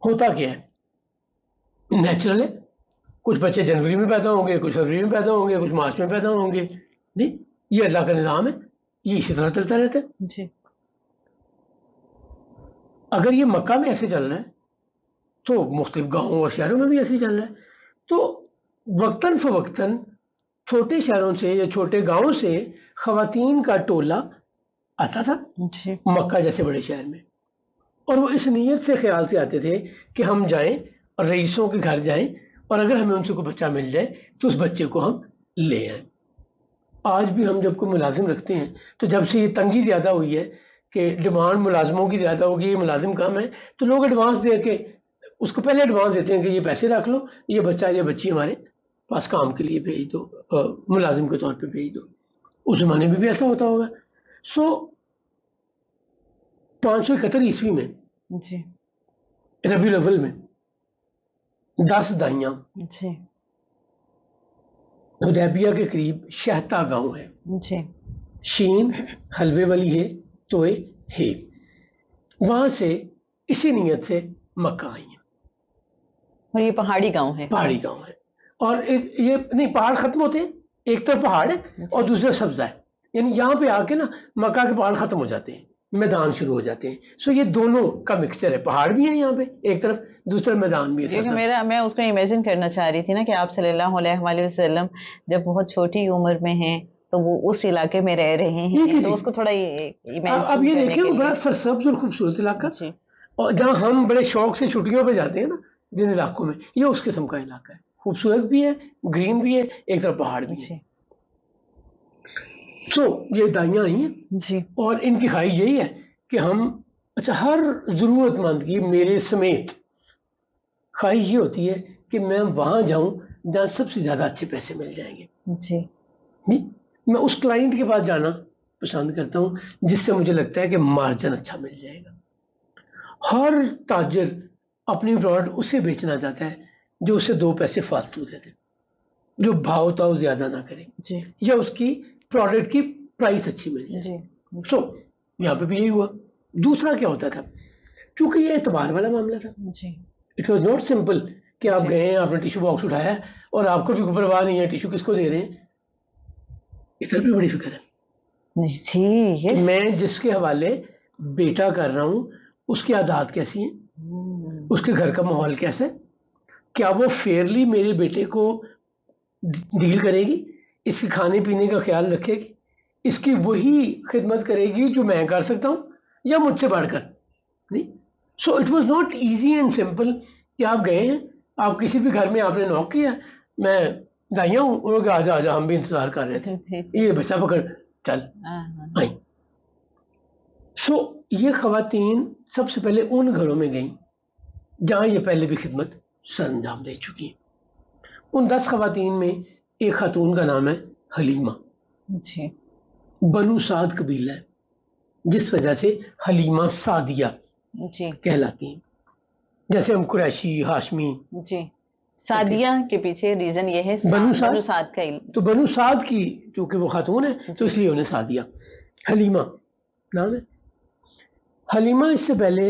ہوتا کیا ہے, نیچرل ہے, کچھ بچے جنوری میں پیدا ہوں گے, کچھ فروری میں پیدا ہوں گے, کچھ مارچ میں پیدا ہوں گے, نہیں یہ اللہ کا نظام ہے, یہ اسی طرح چلتا رہتا ہے. جی اگر یہ مکہ میں ایسے چل رہا ہے تو مختلف گاؤں اور شہروں میں بھی ایسے چل رہا ہے. تو وقتاً فوقتاً چھوٹے شہروں سے یا چھوٹے گاؤں سے خواتین کا ٹولہ آتا تھا جی مکہ جیسے بڑے شہر میں, اور وہ اس نیت سے خیال سے آتے تھے کہ ہم جائیں اور رئیسوں کے گھر جائیں, اور اگر ہمیں ان سے کوئی بچہ مل جائے تو اس بچے کو ہم لے آئیں. آج بھی ہم جب کوئی ملازم رکھتے ہیں تو جب سے یہ تنگی زیادہ ہوئی ہے کہ ڈیمانڈ ملازموں کی زیادہ ہوگی, یہ ملازم کم ہے, تو لوگ ایڈوانس دے کے اس کو پہلے ایڈوانس دیتے ہیں کہ یہ پیسے رکھ لو, یہ بچہ یا بچی ہمارے پاس کام کے لیے بھیج دو, ملازم کے طور پہ بھیج دو. اس زمانے میں بھی ایسا ہوتا ہوگا. سو 571 میں جی ربیع الاول میں 10 دائیاں جی حدیبیہ کے قریب شہتا گاؤں ہے, جی شین حلوے والی ہے توئے ہے, وہاں سے اسی نیت سے مکہ آئی ہیں. اور یہ پہاڑی گاؤں ہے, پہاڑی گاؤں ہے, اور ایک یہ نہیں پہاڑ ختم ہوتے ہیں, ایک طرف پہاڑ ہے اور دوسرا سبزہ ہے, یعنی یہاں پہ آ کے نا مکہ کے پہاڑ ختم ہو جاتے ہیں, میدان شروع ہو جاتے ہیں. سو یہ دونوں کا مکسچر ہے, پہاڑ بھی ہیں یہاں پہ ایک طرف, دوسرا میدان بھی ہے. کیونکہ میں اس کو امیجن کرنا چاہ رہی تھی نا کہ آپ صلی اللہ علیہ وآلہ وسلم جب بہت چھوٹی عمر میں ہیں تو وہ اس علاقے میں رہ رہے ہیں, تو اس کو تھوڑا اب یہ دیکھیں بڑا سرسبز اور خوبصورت علاقہ, جی اور جہاں ہم بڑے شوق سے چھٹیوں پہ جاتے ہیں نا جن علاقوں میں, یہ اس قسم کا علاقہ ہے, خوبصورت بھی ہے, گرین بھی ہے, ایک طرف پہاڑ بھی ہے. جی سو یہ دائیاں آئی ہیں, جی اور ان کی خواہش یہی ہے کہ ہم اچھا ہر ضرورت مند کی میرے سمیت خواہش یہ ہوتی ہے کہ میں وہاں جاؤں جہاں سب سے زیادہ اچھے پیسے مل جائیں گے. جی نہیں, میں اس کلائنٹ کے پاس جانا پسند کرتا ہوں جس سے مجھے لگتا ہے کہ مارجن اچھا مل جائے گا. ہر تاجر اپنی پروڈکٹ اسے بیچنا چاہتا ہے جو اسے 2 پیسے فالتو دے دے, جو بھاؤ تاؤ زیادہ نہ کرے, جی یا اس کی پروڈکٹ کی پرائس اچھی مل جائے. جی سو یہاں پہ بھی یہی ہوا. دوسرا کیا ہوتا تھا, چونکہ یہ اعتبار والا معاملہ تھا, جی اٹ واز ناٹ سمپل کہ آپ جی گئے ہیں, آپ نے ٹیشو باکس اٹھایا اور آپ کو بھی کوئی پرواہ نہیں ہے ٹیشو کس کو دے رہے ہیں. ادھر بھی بڑی فکر ہے جی کہ یس میں جس کے حوالے بیٹا کر رہا ہوں اس کی عادات کیسی ہیں, اس کے گھر کا ماحول کیسا ہے, کیا وہ فیئرلی میرے بیٹے کو ڈیل کرے گی, اس کے کھانے پینے کا خیال رکھے گی, اس کی وہی خدمت کرے گی جو میں کر سکتا ہوں یا مجھ سے بڑھ کر نہیں. So it was not easy and simple کہ آپ گئے ہیں, آپ کسی بھی گھر میں آپ نے نوک کیا, میں دائیاں ہوں, انہوں نے کہا آجا آجا ہم بھی انتظار کر رہے تھے, یہ بچہ پکڑ چل آئیں. سو یہ خواتین سب سے پہلے ان گھروں میں گئیں جہاں یہ پہلے بھی خدمت سر انجام دے چکی ہیں. ان 10 خواتین میں ایک خاتون کا نام ہے حلیمہ, جی بنو سعد قبیلہ ہے, جس وجہ سے حلیمہ سعدیہ جی کہلاتی ہیں, جیسے ہم قریشی, ہاشمی. جی سعدیہ کے پیچھے ریزن یہ ہے بنو بنو سعد, سعد کا تو بنو سعد کی چونکہ وہ خاتون ہے تو اس لیے انہیں سعدیہ. حلیمہ نام ہے. حلیمہ اس سے پہلے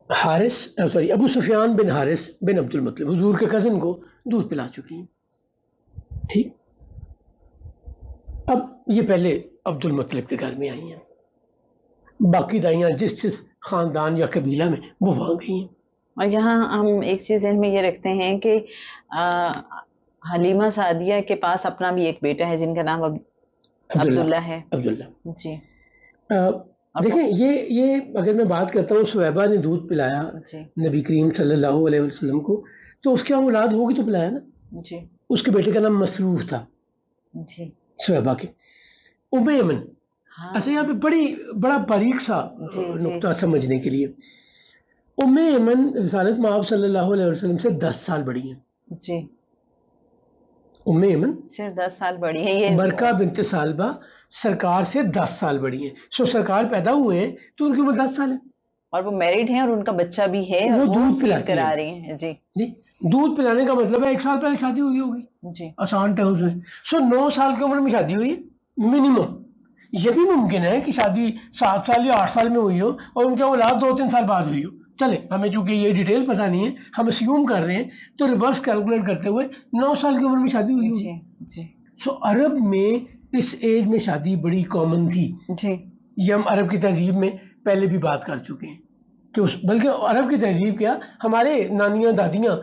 ابو سفیان بن حارث بن عبد المطلب حضور کے کزن کو دودھ پلا چکی ہیں. ٹھیک, اب یہ پہلے عبد المطلب کے گھر میں آئی ہیں. باقی دائیاں جس جس خاندان یا قبیلہ میں وہ وہاں گئی ہیں. اور یہاں ہم ایک چیز ذہن میں یہ رکھتے ہیں کہ حلیمہ سعدیہ کے پاس اپنا بھی ایک بیٹا ہے جن کا نام عبداللہ ہے. عبداللہ جی دیکھیں یہ اگر میں بات کرتا ہوں سویبہ نے دودھ پلایا جی نبی کریم صلی اللہ علیہ وسلم کو تو اس کی اولاد ہوگی تو پلایا نا. جی اس کے بیٹے کا نام مسروف تھا جی سویبہ کے. ام ایمن ہاں اچھا یہاں پہ بڑا باریک سا جی جی نقطہ سمجھنے کے لیے ام ایمن رسالت مآب صلی اللہ علیہ وسلم سے 10 سال بڑی ہیں. جی ام ایمن صرف 10 سال بڑی ہے یہ. برکہ بنت سالبہ سرکار سے 10 سال بڑی ہیں. سو سرکار پیدا ہوئے ہیں تو ان کی عمر 10 سال ہے اور وہ میرڈ ہیں اور ان کا بچہ بھی ہے اور وہ وہ دودھ فیڈ پلاتی کرا ہیں. رہی ہیں. جی جی دودھ پلانے کا مطلب ہے 1 سال پہلے شادی ہوئی ہوگی جی آسان ٹرمز میں. سو 9 سال کی عمر میں شادی ہوئی منیمم. یہ بھی ممکن ہے کہ شادی 7 سال یا 8 سال میں ہوئی ہو اور ان کی اولاد 2-3 سال بعد ہوئی ہو. چلے ہمیں چونکہ یہ ڈیٹیل پتہ نہیں ہے ہم اسیوم کر رہے ہیں تو ریورس کیلکولیٹ کرتے ہوئے 9 سال کی عمر میں شادی ہوئی ہوگی. جی جی سو عرب میں اس ایج میں شادی بڑی کامن تھی. جی یہ ہم عرب کی تہذیب میں پہلے بھی بات کر چکے ہیں کہ بلکہ عرب کی تہذیب کیا ہمارے نانیاں دادیاں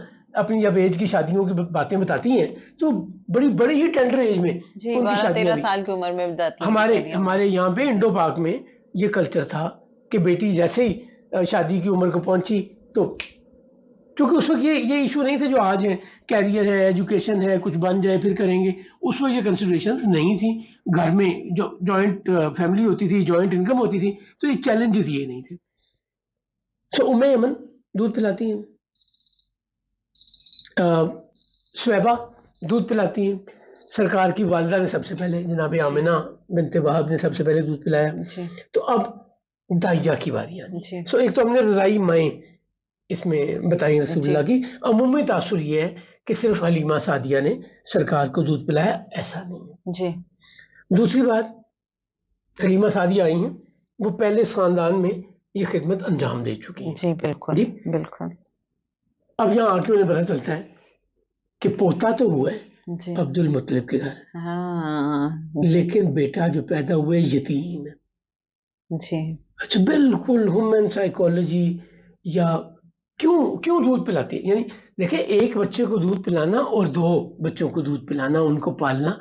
اپنی جب ایج کی شادیوں کی باتیں بتاتی ہیں تو بڑی ہی ٹینڈر ایج میں جی ان کی 12-13 شادیاں سال کی عمر میں بتاتی ہیں ہمارے یہاں پہ انڈو پاک میں یہ کلچر تھا کہ بیٹی جیسے ہی شادی کی عمر کو پہنچی تو کیونکہ اس وقت یہ ایشو نہیں تھے جو آج ہیں کیریئر ہے ایجوکیشن ہے کچھ بن جائے پھر کریں گے. اس وقت یہ کنسیڈریشن نہیں تھی. گھر میں جو جوائنٹ فیملی ہوتی تھی جوائنٹ انکم ہوتی تھی تو یہ چیلنجز یہ نہیں تھے. سو ام ایمن دودھ پلاتی ہیں. سویبہ دودھ پلاتی ہیں. سرکار کی والدہ نے سب سے پہلے جناب آمنہ بنت وہب نے سب سے پہلے دودھ پلایا. جی تو اب دائیا کی باری آنی. جی سو ایک تو ہم نے رضائی مائیں اس میں بتائی رسول جی اللہ کی. عمومی تاثر یہ ہے کہ صرف حلیمہ سعدیہ نے سرکار کو دودھ پلایا ایسا نہیں ہے. جی دوسری بات حلیمہ سعدیہ آئی ہیں وہ پہلے اس خاندان میں یہ خدمت انجام دے چکی ہیں. جی بالکل جی بالکل. اب یہاں آ کے انہیں پتہ چلتا ہے کہ پوتا تو ہوا ہے جی عبد المطلب کے گھر ہاں لیکن بیٹا جو پیدا ہوا ہے یتیم ہے. جی اچھا بالکل ہیومن سائیکالوجی یا کیوں دودھ پلاتی ہے. یعنی دیکھیں ایک بچے کو دودھ پلانا اور 2 بچوں کو دودھ پلانا ان کو پالنا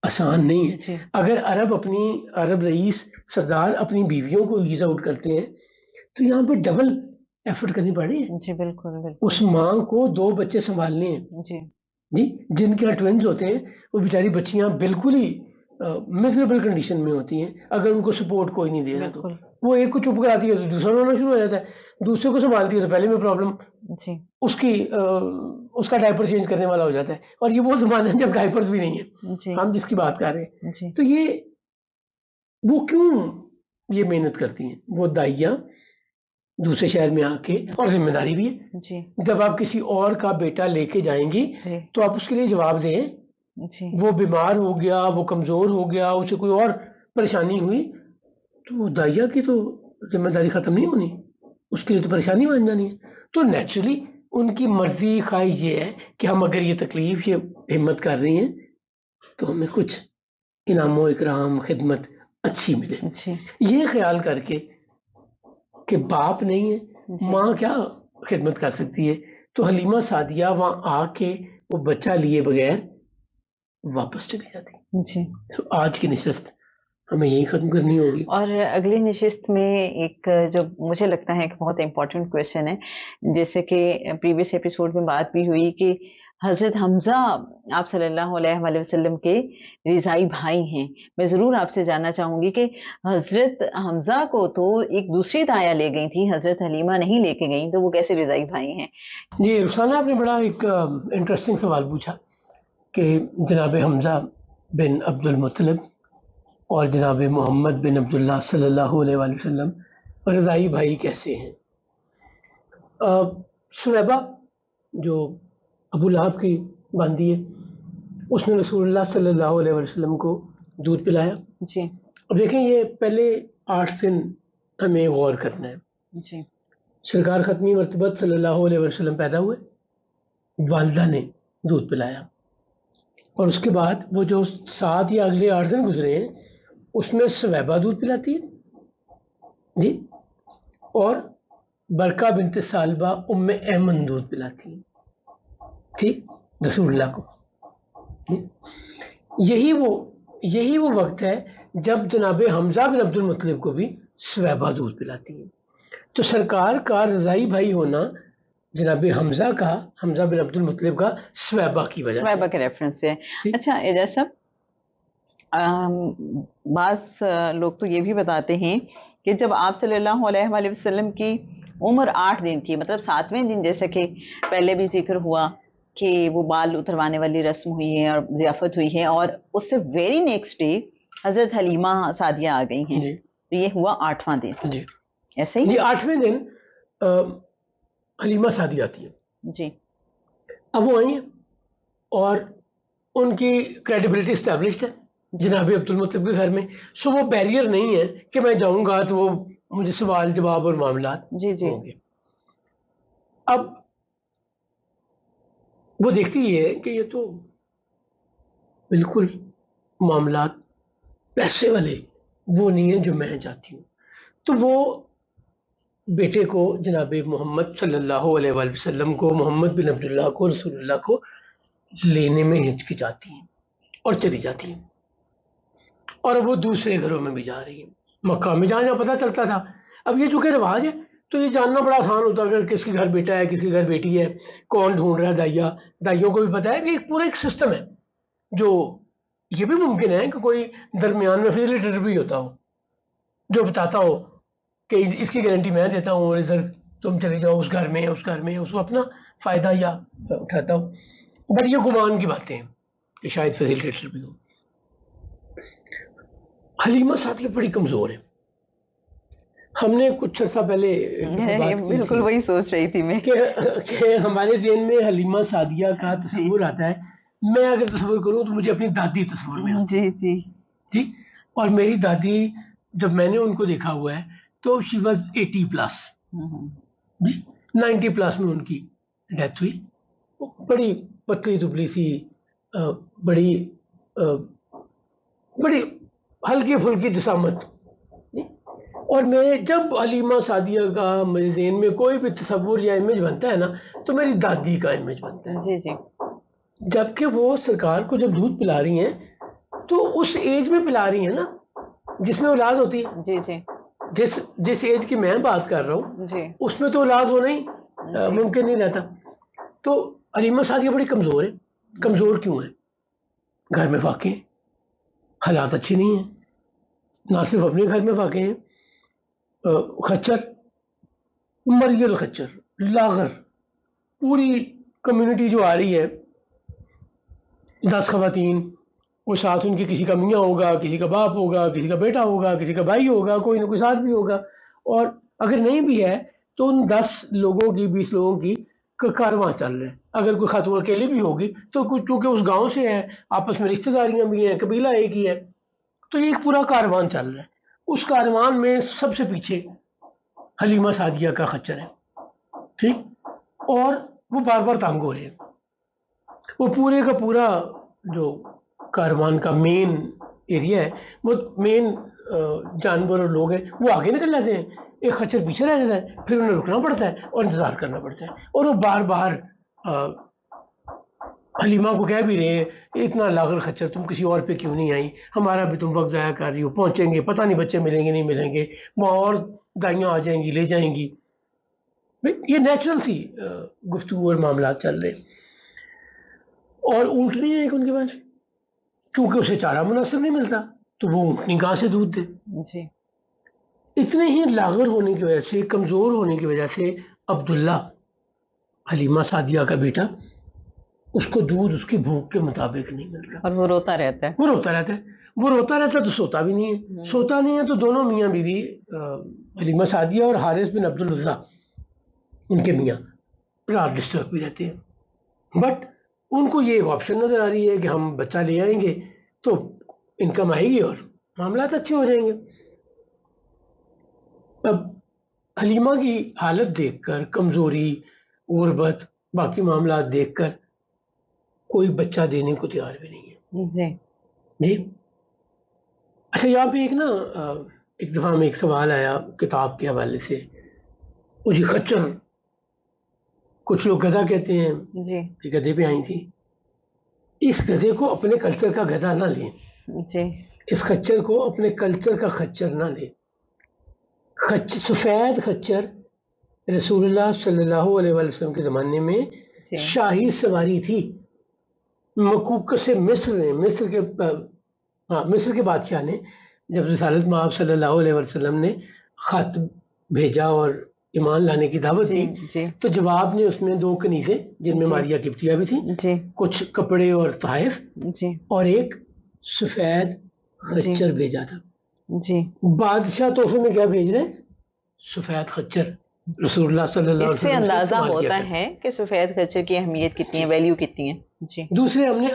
آسان نہیں ہے. جی اگر عرب رئیس سردار اپنی بیویوں کو ایز آؤٹ کرتے ہیں تو یہاں پہ ڈبل ایفرٹ کرنی پڑ رہی ہے. جی بالکل بالکل. اس ماں کو 2 بچے سنبھالنے ہیں جی جی جن کے ٹوینز ہوتے ہیں وہ بیچاری بچیاں بالکل ہی میزریبل کنڈیشن میں ہوتی ہیں. اگر ان کو سپورٹ کوئی نہیں دے رہا تو بالکل. وہ ایک کو چپ کراتی ہے تو دوسرا رونا شروع ہو جاتا ہے. دوسرے کو سنبھالتی ہے تو پہلے میں پرابلم جی اس کا ڈائپر چینج کرنے والا ہو جاتا ہے. اور یہ وہ زمانہ ہے جب ڈائپرز بھی نہیں ہیں جی ہم جس کی بات کر رہے ہیں. جی تو وہ کیوں یہ محنت کرتی ہیں وہ دائیاں دوسرے شہر میں آ کے اور ذمہ داری بھی ہے. جی جب آپ کسی اور کا بیٹا لے کے جائیں گی جی تو آپ اس کے لیے جواب دیں. جی وہ بیمار ہو گیا وہ کمزور ہو گیا اسے کوئی اور پریشانی ہوئی تو دائیا کی تو ذمہ داری ختم نہیں ہونی اس کے لیے تو پریشانی بن جانی ہے. تو نیچرلی ان کی مرضی خواہش یہ ہے کہ ہم اگر یہ تکلیف یہ ہمت کر رہی ہیں تو ہمیں کچھ انعام و اکرام خدمت اچھی ملے. جی یہ خیال کر کے کہ باپ نہیں ہے جی ماں کیا خدمت کر سکتی ہے تو حلیمہ سعدیہ وہاں آ کے وہ بچہ لیے بغیر واپس چلی جاتی. جی. تو آج کی نشست ہمیں یہی ختم کرنی ہوگی. اور اگلی نشست میں ایک جو مجھے لگتا ہے کہ بہت امپورٹنٹ کویشچن ہے جیسے کہ پریویس ایپیسوڈ میں بات بھی ہوئی کہ حضرت حمزہ آپ صلی اللہ علیہ وسلم کے رضائی بھائی ہیں. میں ضرور آپ سے جاننا چاہوں گی کہ حضرت حمزہ کو تو ایک دوسری دایا لے گئی تھی حضرت حلیمہ نہیں لے کے گئیں تو وہ کیسے رضائی بھائی ہیں؟ جی رخسانہ آپ نے بڑا ایک انٹرسٹنگ سوال پوچھا کہ جناب حمزہ بن عبد المطلب اور جناب محمد بن عبداللہ صلی اللہ علیہ وآلہ وسلم رضائی بھائی کیسے ہیں. سویبہ جو ابو لہب کی باندھی ہے اس نے رسول اللہ صلی اللہ علیہ وسلم کو دودھ پلایا. جی اب دیکھیں یہ پہلے 8 دن ہمیں غور کرنا ہے. جی سرکار ختمی مرتبت صلی اللہ علیہ وسلم پیدا ہوئے والدہ نے دودھ پلایا اور اس کے بعد وہ جو 7 یا اگلے 8 دن گزرے ہیں اس میں سویبہ دودھ پلاتی ہے جی. اور برکہ بنت سالبہ ام ایمن دودھ پلاتی ہیں, ٹھیک, رسول اللہ کو. یہی وہ وقت ہے جب جناب حمزہ بن عبد المطلب کو بھی سویبہ دودھ پلاتی ہیں. تو سرکار کا رضائی بھائی ہونا جناب حمزہ بن عبد المطلب کا سویبہ کی وجہ سویبہ کے ریفرنس سے. اچھا اعجاز صاحب, بعض لوگ تو یہ بھی بتاتے ہیں کہ جب آپ صلی اللہ علیہ وآلہ وسلم کی عمر 8 دن تھی, مطلب 7ویں دن, جیسے کہ پہلے بھی ذکر ہوا کہ وہ بال اتروانے والی رسم ہوئی ہے اور ضیافت ہوئی ہے, اور اس سے ویری نیکسٹ ڈے حضرت حلیمہ سعدیہ آ گئی ہیں, تو یہ ہوا 8واں دن. جی ایسے ہی جی 8ویں دن حلیمہ سعدیہ آتی ہے جی. اب وہ آئی ہیں اور ان کی کریڈیبلٹی اسٹیبلشڈ ہے جناب عبد المطلب کے گھر میں, سو وہ بیریئر نہیں ہے کہ میں جاؤں گا تو وہ مجھے سوال جواب اور معاملات جی جی ہوں گے. اب وہ دیکھتی ہے کہ یہ تو بالکل معاملات پیسے والے وہ نہیں ہیں جو میں چاہتی ہوں. تو وہ بیٹے کو جناب محمد صلی اللہ علیہ وآلہ وسلم کو, محمد بن عبداللہ کو, رسول اللہ کو لینے میں ہچکچاتی ہیں اور چلی جاتی ہیں. اور اب وہ دوسرے گھروں میں بھی جا رہی ہیں. مکہ میں جہاں پتہ چلتا تھا, اب یہ چونکہ رواج ہے تو یہ جاننا بڑا آسان ہوتا ہے کہ کس کے گھر بیٹا ہے, کس کے گھر بیٹی ہے, کون ڈھونڈ رہا ہے. دائیوں کو بھی پتہ ہے کہ ایک پورا ایک سسٹم ہے. جو یہ بھی ممکن ہے کہ کوئی درمیان میں فیسیلیٹیٹر بھی ہوتا ہو جو بتاتا ہو کہ اس کی گارنٹی میں دیتا ہوں اور ادھر تم چلے جاؤ اس گھر میں اس کو اپنا فائدہ یا اٹھاتا ہوں. بٹ یہ گمان کی باتیں ہیں کہ شاید فیسیلیٹیٹر بھی ہو. حلیمہ سعدیہ بڑی کمزور ہے. ہم نے کچھ عرصہ پہلے بالکل وہی سوچ رہی تھی میں کہ ہمارے ذہن میں حلیمہ سعدیہ کا تصور آتا ہے. میں اگر تصور کروں تو مجھے اپنی دادی تصور میں آتی ہے. جی جی جی, اور میری دادی جب میں نے ان کو دیکھا ہوا ہے تو شی واز 80+, 90+ میں ان کی ڈیتھ ہوئی. بڑی پتلی دبلی سی, بڑی ہلکی پھلکی جسامت. اور میں جب حلیمہ سعدیہ کا میرے ذہن میں کوئی بھی تصور یا امیج بنتا ہے نا تو میری دادی کا امیج بنتا ہے. جی جی. جبکہ وہ سرکار کو جب دودھ پلا رہی ہیں تو اس ایج میں پلا رہی ہیں نا جس میں اولاد ہوتی ہے. جی جی. جس ایج کی میں بات کر رہا ہوں جی اس میں تو اولاد ہونا ہی ممکن نہیں رہتا. تو حلیمہ سعدیہ بڑی کمزور ہے. کمزور کیوں ہے؟ گھر میں واقع ہیں, حالات اچھے نہیں ہیں. نہ صرف اپنے گھر میں واقع ہیں, خچر, مریل خچر, لاغر, پوری کمیونٹی جو آ رہی ہے, 10 خواتین, وہ ساتھ ان کی کسی کا میاں ہوگا, کسی کا باپ ہوگا, کسی کا بیٹا ہوگا, کسی کا بھائی ہوگا, کوئی نہ کوئی ساتھ بھی ہوگا. اور اگر نہیں بھی ہے تو ان 10 لوگوں کی 20 لوگوں کی کارواں چل رہا ہے. اگر کوئی خاتون اکیلی بھی ہوگی تو چونکہ اس گاؤں سے ہے, آپس میں رشتہ داریاں بھی ہیں, قبیلہ ایک ہی ہے, تو یہ ایک پورا کاروان چل رہا ہے. اس کاروان میں سب سے پیچھے حلیمہ سعدیہ کا خچر ہے, ٹھیک. اور وہ بار بار تنگ ہو رہے ہیں. وہ پورے کا پورا جو کاروان کا مین ایریا ہے, وہ مین جانور اور لوگ ہیں, وہ آگے نکل جاتے ہیں, ایک خچر پیچھے رہ جاتا ہے, پھر انہیں رکنا پڑتا ہے اور انتظار کرنا پڑتا ہے. اور وہ بار بار حلیمہ کو کہہ بھی رہے ہیں, اتنا لاغر خچر تم کسی اور پہ کیوں نہیں آئی, ہمارا بھی تم وقت ضائع کر رہی ہو, پہنچیں گے پتہ نہیں بچے ملیں گے نہیں ملیں گے, وہاں اور دائیاں آ جائیں گی لے جائیں گی. یہ نیچرل سی گفتگو اور معاملات چل رہے. اور اونٹنی ہے ایک ان کے پاس, چونکہ اسے چارہ مناسب نہیں ملتا تو وہ اونٹنی کہاں سے دودھ دے. جی. اتنے ہی لاغر ہونے کی وجہ سے, کمزور ہونے کی وجہ سے عبداللہ حلیمہ سعدیہ کا بیٹا, اس کو دودھ اس کی بھوک کے مطابق نہیں ملتا اور وہ روتا رہتا ہے. وہ روتا رہتا ہے تو سوتا بھی نہیں ہے. سوتا نہیں ہے تو دونوں میاں بیوی حلیمہ سعدیہ اور حارث بن عبد العزیٰ ان کے میاں رات ڈسٹرب بھی رہتے ہیں. بٹ ان کو یہ آپشن نظر آ رہی ہے کہ ہم بچہ لے آئیں گے تو انکم آئے گی اور معاملات اچھے ہو جائیں گے. اب حلیمہ کی حالت دیکھ کر, کمزوری, غربت, باقی معاملات دیکھ کر کوئی بچہ دینے کو تیار بھی نہیں ہے. جی جی. اچھا, یہاں پہ ایک نا ایک دفعہ میں ایک سوال آیا کتاب کے حوالے سے، وہ جی خچر، کچھ لوگ گدھا کہتے ہیں، جی کہ گدھے پہ آئی تھی. اس گدھے کو اپنے کلچر کا گدھا نہ لیں، جی اس خچر کو اپنے کلچر کا خچر نہ لیں. سفید خچر رسول اللہ صلی اللہ علیہ وآلہ وسلم کے زمانے میں جی شاہی سواری تھی. مکوک سے مصر کے بادشاہ نے جب رسالت مآب صلی اللہ علیہ وسلم نے خط بھیجا اور ایمان لانے کی دعوت جی دی، جی تو جواب نے اس میں 2 کنیزیں جن میں جی ماریا قبطیہ بھی تھی، جی کچھ کپڑے اور تحائف، جی اور ایک سفید خچر بھیجا تھا. جی. بادشاہ تحفے میں کیا بھیج رہے ہیں؟ سفید خچر. رسول اللہ صلی اللہ اس علیہ سے وسلم اندازہ استعمال کیا ہوتا کرتے. ہے کہ سفید خچر کی اہمیت کتنی ہے، جی. ویلیو کتنی ہے. جی دوسرے ہم نے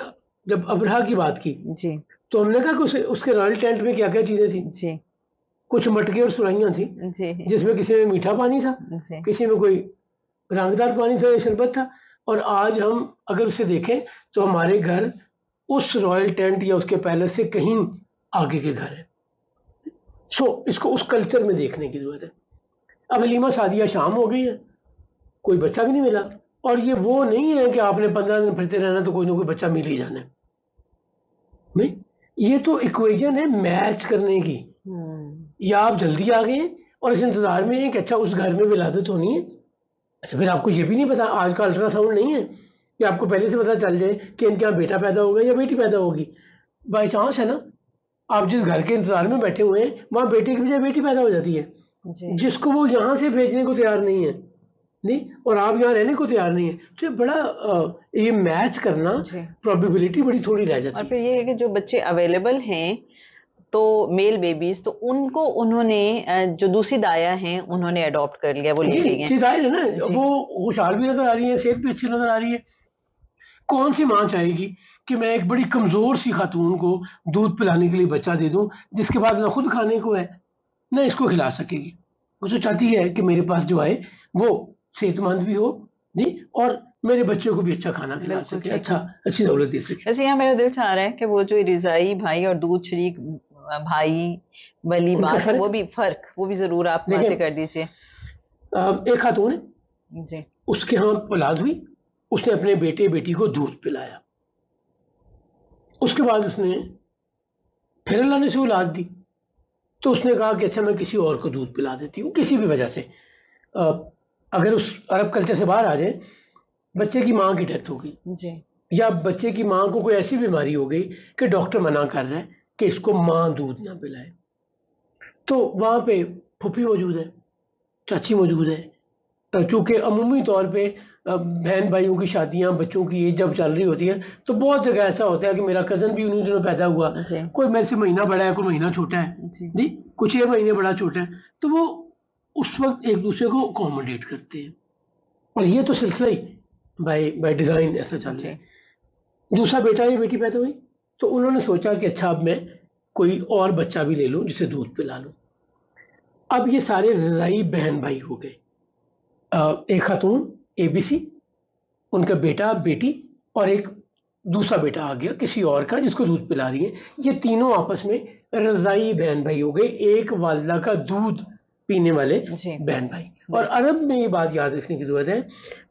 جب ابرہا کی بات کی جی تو ہم نے کہا کہ اس کے رائل ٹینٹ میں کیا کیا چیزیں تھیں. جی کچھ مٹکے اور سرائیاں تھیں، جی جس میں کسی میں میٹھا پانی تھا، جی کسی میں کوئی رنگدار پانی تھا یا شربت تھا. اور آج ہم اگر اسے دیکھیں تو ہمارے گھر اس رائل ٹینٹ یا اس کے پیلس سے کہیں آگے کے گھر ہیں. اس کو اس کلچر میں دیکھنے کی ضرورت ہے. اب حلیمہ سعدیہ شام ہو گئی ہے، کوئی بچہ بھی نہیں ملا، اور یہ وہ نہیں ہے کہ آپ نے 15 دن پھرتے رہنا تو کوئی نہ کوئی بچہ مل ہی جانا ہے. نہیں، یہ تو ایکویژن ہے میچ کرنے کی. یا آپ جلدی آ گئے اور اس انتظار میں ہیں کہ اچھا اس گھر میں ولادت ہونی ہے. اچھا پھر آپ کو یہ بھی نہیں پتا، آج کا الٹرا ساؤنڈ نہیں ہے کہ آپ کو پہلے سے پتا چل جائے کہ ان کے یہاں بیٹا پیدا ہوگا یا بیٹی پیدا ہوگی. بائی چانس ہے نا، آپ جس گھر کے انتظار میں بیٹھے ہوئے ہیں وہاں بیٹے کی بجائے بیٹی پیدا ہو جاتی ہے، جی جس کو وہ یہاں سے بھیجنے کو تیار نہیں ہے، نہیں، اور آپ یہاں رہنے کو تیار نہیں ہے. تو یہ بڑا یہ میچ کرنا جی. پروبیبلٹی بڑی تھوڑی رہ اور جاتی پھر ہے. یہ ہے کہ جو بچے اویلیبل ہیں تو میل بیبیز، تو ان کو انہوں نے جو دوسری دایا ہیں انہوں نے اڈاپٹ کر لیا، وہ لے جی گئے. جی ظاہر ہے نا، جی وہ خوشحال بھی نظر آ رہی ہے، صحت بھی اچھی نظر آ رہی ہے. کون سی ماں چاہے گی کہ میں ایک بڑی کمزور سی خاتون کو دودھ پلانے کے لیے بچہ دے دوں جس کے پاس نہ خود کھانے کو ہے نہ اس کو کھلا سکے گی؟ وہ تو چاہتی ہے کہ میرے پاس جو ہے وہ صحت مند بھی ہو، جی، اور میرے بچوں کو بھی اچھا کھانا کھلا بالکل سکے، ٹھیک ہے. اچھی دولت دے سکے. ویسے یہاں میرا دل چاہ رہا ہے کہ وہ جو رضائی بھائی اور دودھ شریک بھائی والی ان کا بات ہے، وہ بھی ضرور آپ دیکھیں، واضح کر دیجئے. ایک خاتون ہے، جی اس کے ہاں اولاد ہوئی، اس نے اپنے بیٹے بیٹی کو دودھ پلایا، اس کے بعد اس نے پھر اللہ نے اسے اولاد دی تو اس نے کہا کہ اچھا میں کسی اور کو دودھ پلا دیتی ہوں کسی بھی وجہ سے. اگر اس عرب کلچر سے باہر آ جائے، بچے کی ماں کی ڈیتھ ہو گئی جی یا بچے کی ماں کو کوئی ایسی بیماری ہو گئی کہ ڈاکٹر منع کر رہا ہے کہ اس کو ماں دودھ نہ پلائے، تو وہاں پہ پھوپھی موجود ہے، چاچی موجود ہے. چونکہ عمومی طور پہ بہن بھائیوں کی شادیاں بچوں کی ایج جب چل رہی ہوتی ہے تو بہت جگہ ایسا ہوتا ہے کہ میرا کزن بھی انہیں دنوں پیدا ہوا، جی کوئی میرے سے مہینہ بڑا ہے کوئی مہینہ چھوٹا ہے، جی جی کچھ 1 مہینے بڑا چھوٹا ہے، تو وہ اس وقت ایک دوسرے کو اکوموڈیٹ کرتے ہیں. اور یہ تو سلسلہ ہی بائی ڈیزائن ایسا چل رہا جی ہے. دوسرا بیٹا یا بیٹی پیدا ہوئی تو انہوں نے سوچا کہ اچھا اب میں کوئی اور بچہ بھی لے لوں جسے دودھ پلا لوں. اب یہ سارے رضائی بہن بھائی ہو گئے. ایک خاتون اے بی سی، ان کا بیٹا بیٹی اور ایک دوسرا بیٹا آ گیا کسی اور کا جس کو دودھ پلا رہی ہے. یہ تینوں آپس میں رضائی بہن بھائی ہو گئے، ایک والدہ کا دودھ پینے والے جی بہن بھائی. اور عرب میں یہ بات یاد رکھنے کی ضرورت ہے،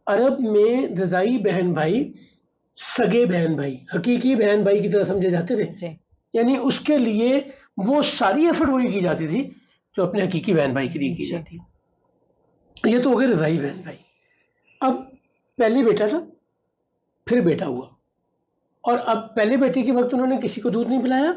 عرب میں رضائی بہن بھائی سگے بہن بھائی، حقیقی بہن بھائی کی طرح سمجھے جاتے تھے. جی یعنی اس کے لیے وہ ساری ایفرٹ وہی کی جاتی تھی جو اپنے حقیقی بہن بھائی کے لیے کی جی جاتی. یہ تو ہو گئے رضائی بہن بھائی. اب پہلے بیٹا تھا پھر بیٹا ہوا، اور اب پہلے بیٹے کے وقت انہوں نے کسی کو دودھ نہیں پلایا،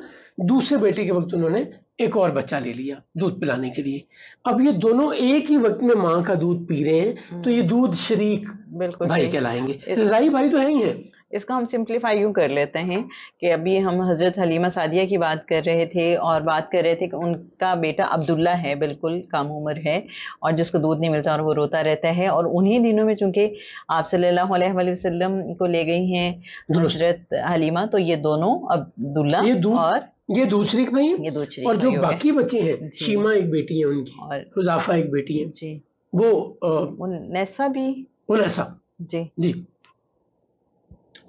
دوسرے بیٹے کے وقت انہوں نے ایک اور بچہ لے لیا دودھ پلانے کے لیے. اب یہ دونوں ایک ہی وقت میں ماں کا دودھ پی رہے ہیں تو یہ دودھ شریک بالکل بھائی صحیح. کہلائیں گے. رضائی بھائی تو ہے ہی ہیں. اس کو ہم سمپلیفائی یوں کر لیتے ہیں کہ ابھی ہم حضرت حلیمہ سعدیہ کی بات کر رہے تھے اور بات کر رہے تھے کہ ان کا بیٹا عبداللہ ہے، بالکل کم عمر ہے اور جس کو دودھ نہیں ملتا اور وہ روتا رہتا ہے. اور انہی دنوں میں چونکہ آپ صلی اللہ علیہ وآلہ وسلم کو لے گئی ہیں درست. حضرت حلیمہ، تو یہ دونوں عبداللہ اور یہ دودھ شریک بھائی ہیں. یہ دودھ شریک اور جو بھائی ہو گئے. باقی بچے ہیں، جی شیما ایک بیٹی ہے ان کی، اور حذافہ ایک بیٹی ہے، جی وہ نیسا بھی. انیسا. جی جی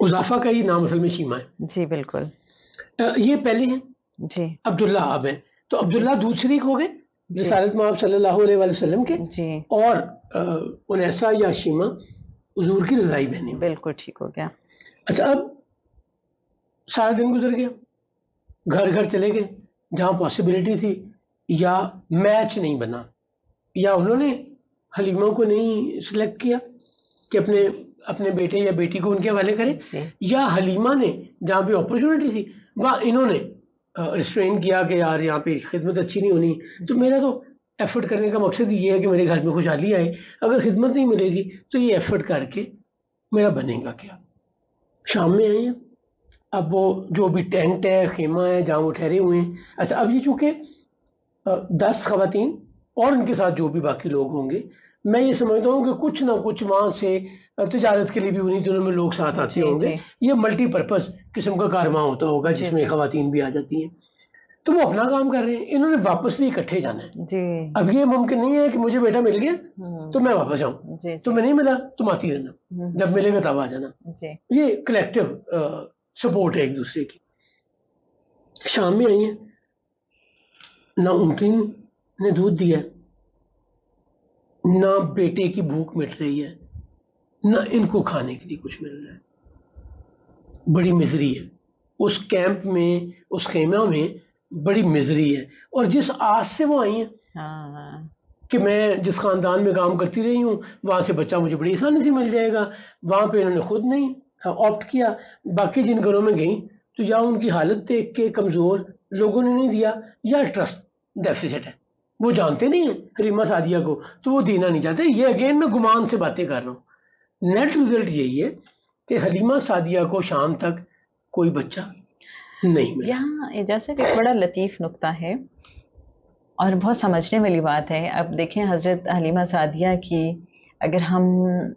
حذافہ کا ہی نام اصل میں شیما ہے. جی بالکل. یہ پہلے ہیں، جی عبداللہ اب ہے، تو عبداللہ دودھ شریک ہو گئے رسالت میں آپ صلی اللہ علیہ وآلہ وسلم کے جی اور انیسا یا شیما حضور کی رضائی بہنیں. بالکل ٹھیک ہو گیا. اچھا اب سارا دن گزر گیا, گھر گھر چلے گئے, جہاں پاسبلٹی تھی یا میچ نہیں بنا یا انہوں نے حلیمہ کو نہیں سلیکٹ کیا کہ اپنے بیٹے یا بیٹی کو ان کے حوالے کریں, جی یا حلیمہ نے جہاں پہ اپرچونٹی تھی وہاں انہوں نے ریسٹرین کیا کہ یار یہاں پہ خدمت اچھی نہیں ہونی. تو میرا تو ایفرٹ کرنے کا مقصد یہ ہے کہ میرے گھر میں خوشحالی آئے. اگر خدمت نہیں ملے گی تو یہ ایفرٹ کر کے میرا بنے گا کیا. شام میں آئے ہیں, اب وہ جو بھی ٹینٹ ہے, خیمہ ہے, جہاں وہ ٹھہرے ہوئے ہیں. اچھا اب یہ چونکہ 10 خواتین اور ان کے ساتھ جو بھی باقی لوگ ہوں گے, میں یہ سمجھتا ہوں کہ کچھ نہ کچھ وہاں سے تجارت کے لیے بھی انہیں دنوں میں لوگ ساتھ آتے ہوں گے. یہ ملٹی پرپز قسم کا کارواں ہوتا ہوگا جس میں خواتین بھی آ جاتی ہیں. تو وہ اپنا کام کر رہے ہیں, انہوں نے واپس بھی اکٹھے جانا ہے. جی اب یہ ممکن نہیں ہے کہ مجھے بیٹا مل گیا تو میں واپس جاؤں, جی تو میں نہیں ملا تم آتی رہنا, جب ملے گا تب آ جانا. جی یہ کلیکٹیو سپورٹ ہے ایک دوسرے کی. شام میں آئی ہیں, نہ اونٹنی نے دودھ دیا, نہ بیٹے کی بھوک مٹ رہی ہے, نہ ان کو کھانے کے لیے کچھ مل رہا ہے. بڑی مزری ہے اس کیمپ میں, اس خیمہ میں بڑی مزری ہے. اور جس آس سے وہ آئی ہیں ہاں کہ میں جس خاندان میں کام کرتی رہی ہوں وہاں سے بچہ مجھے بڑی آسانی سے مل جائے گا, وہاں پہ انہوں نے خود نہیں آپٹ کیا. باقی جن گھروں میں گئیں تو یا ان کی حالت دیکھ کے کمزور لوگوں نے نہیں دیا, یا ٹرسٹ ڈیفیسٹ ہے, وہ جانتے نہیں ہیں حلیمہ سعدیہ کو تو وہ دینا نہیں چاہتے. یہ اگین میں گمان سے باتیں کر رہا ہوں. نیٹ ریزلٹ یہی ہے کہ حلیمہ سعدیہ کو شام تک کوئی بچہ نہیں ملا. یہاں اجازت ایک بڑا لطیف نقطہ ہے اور بہت سمجھنے والی بات ہے. اب دیکھیں حضرت حلیمہ سعدیہ کی اگر ہم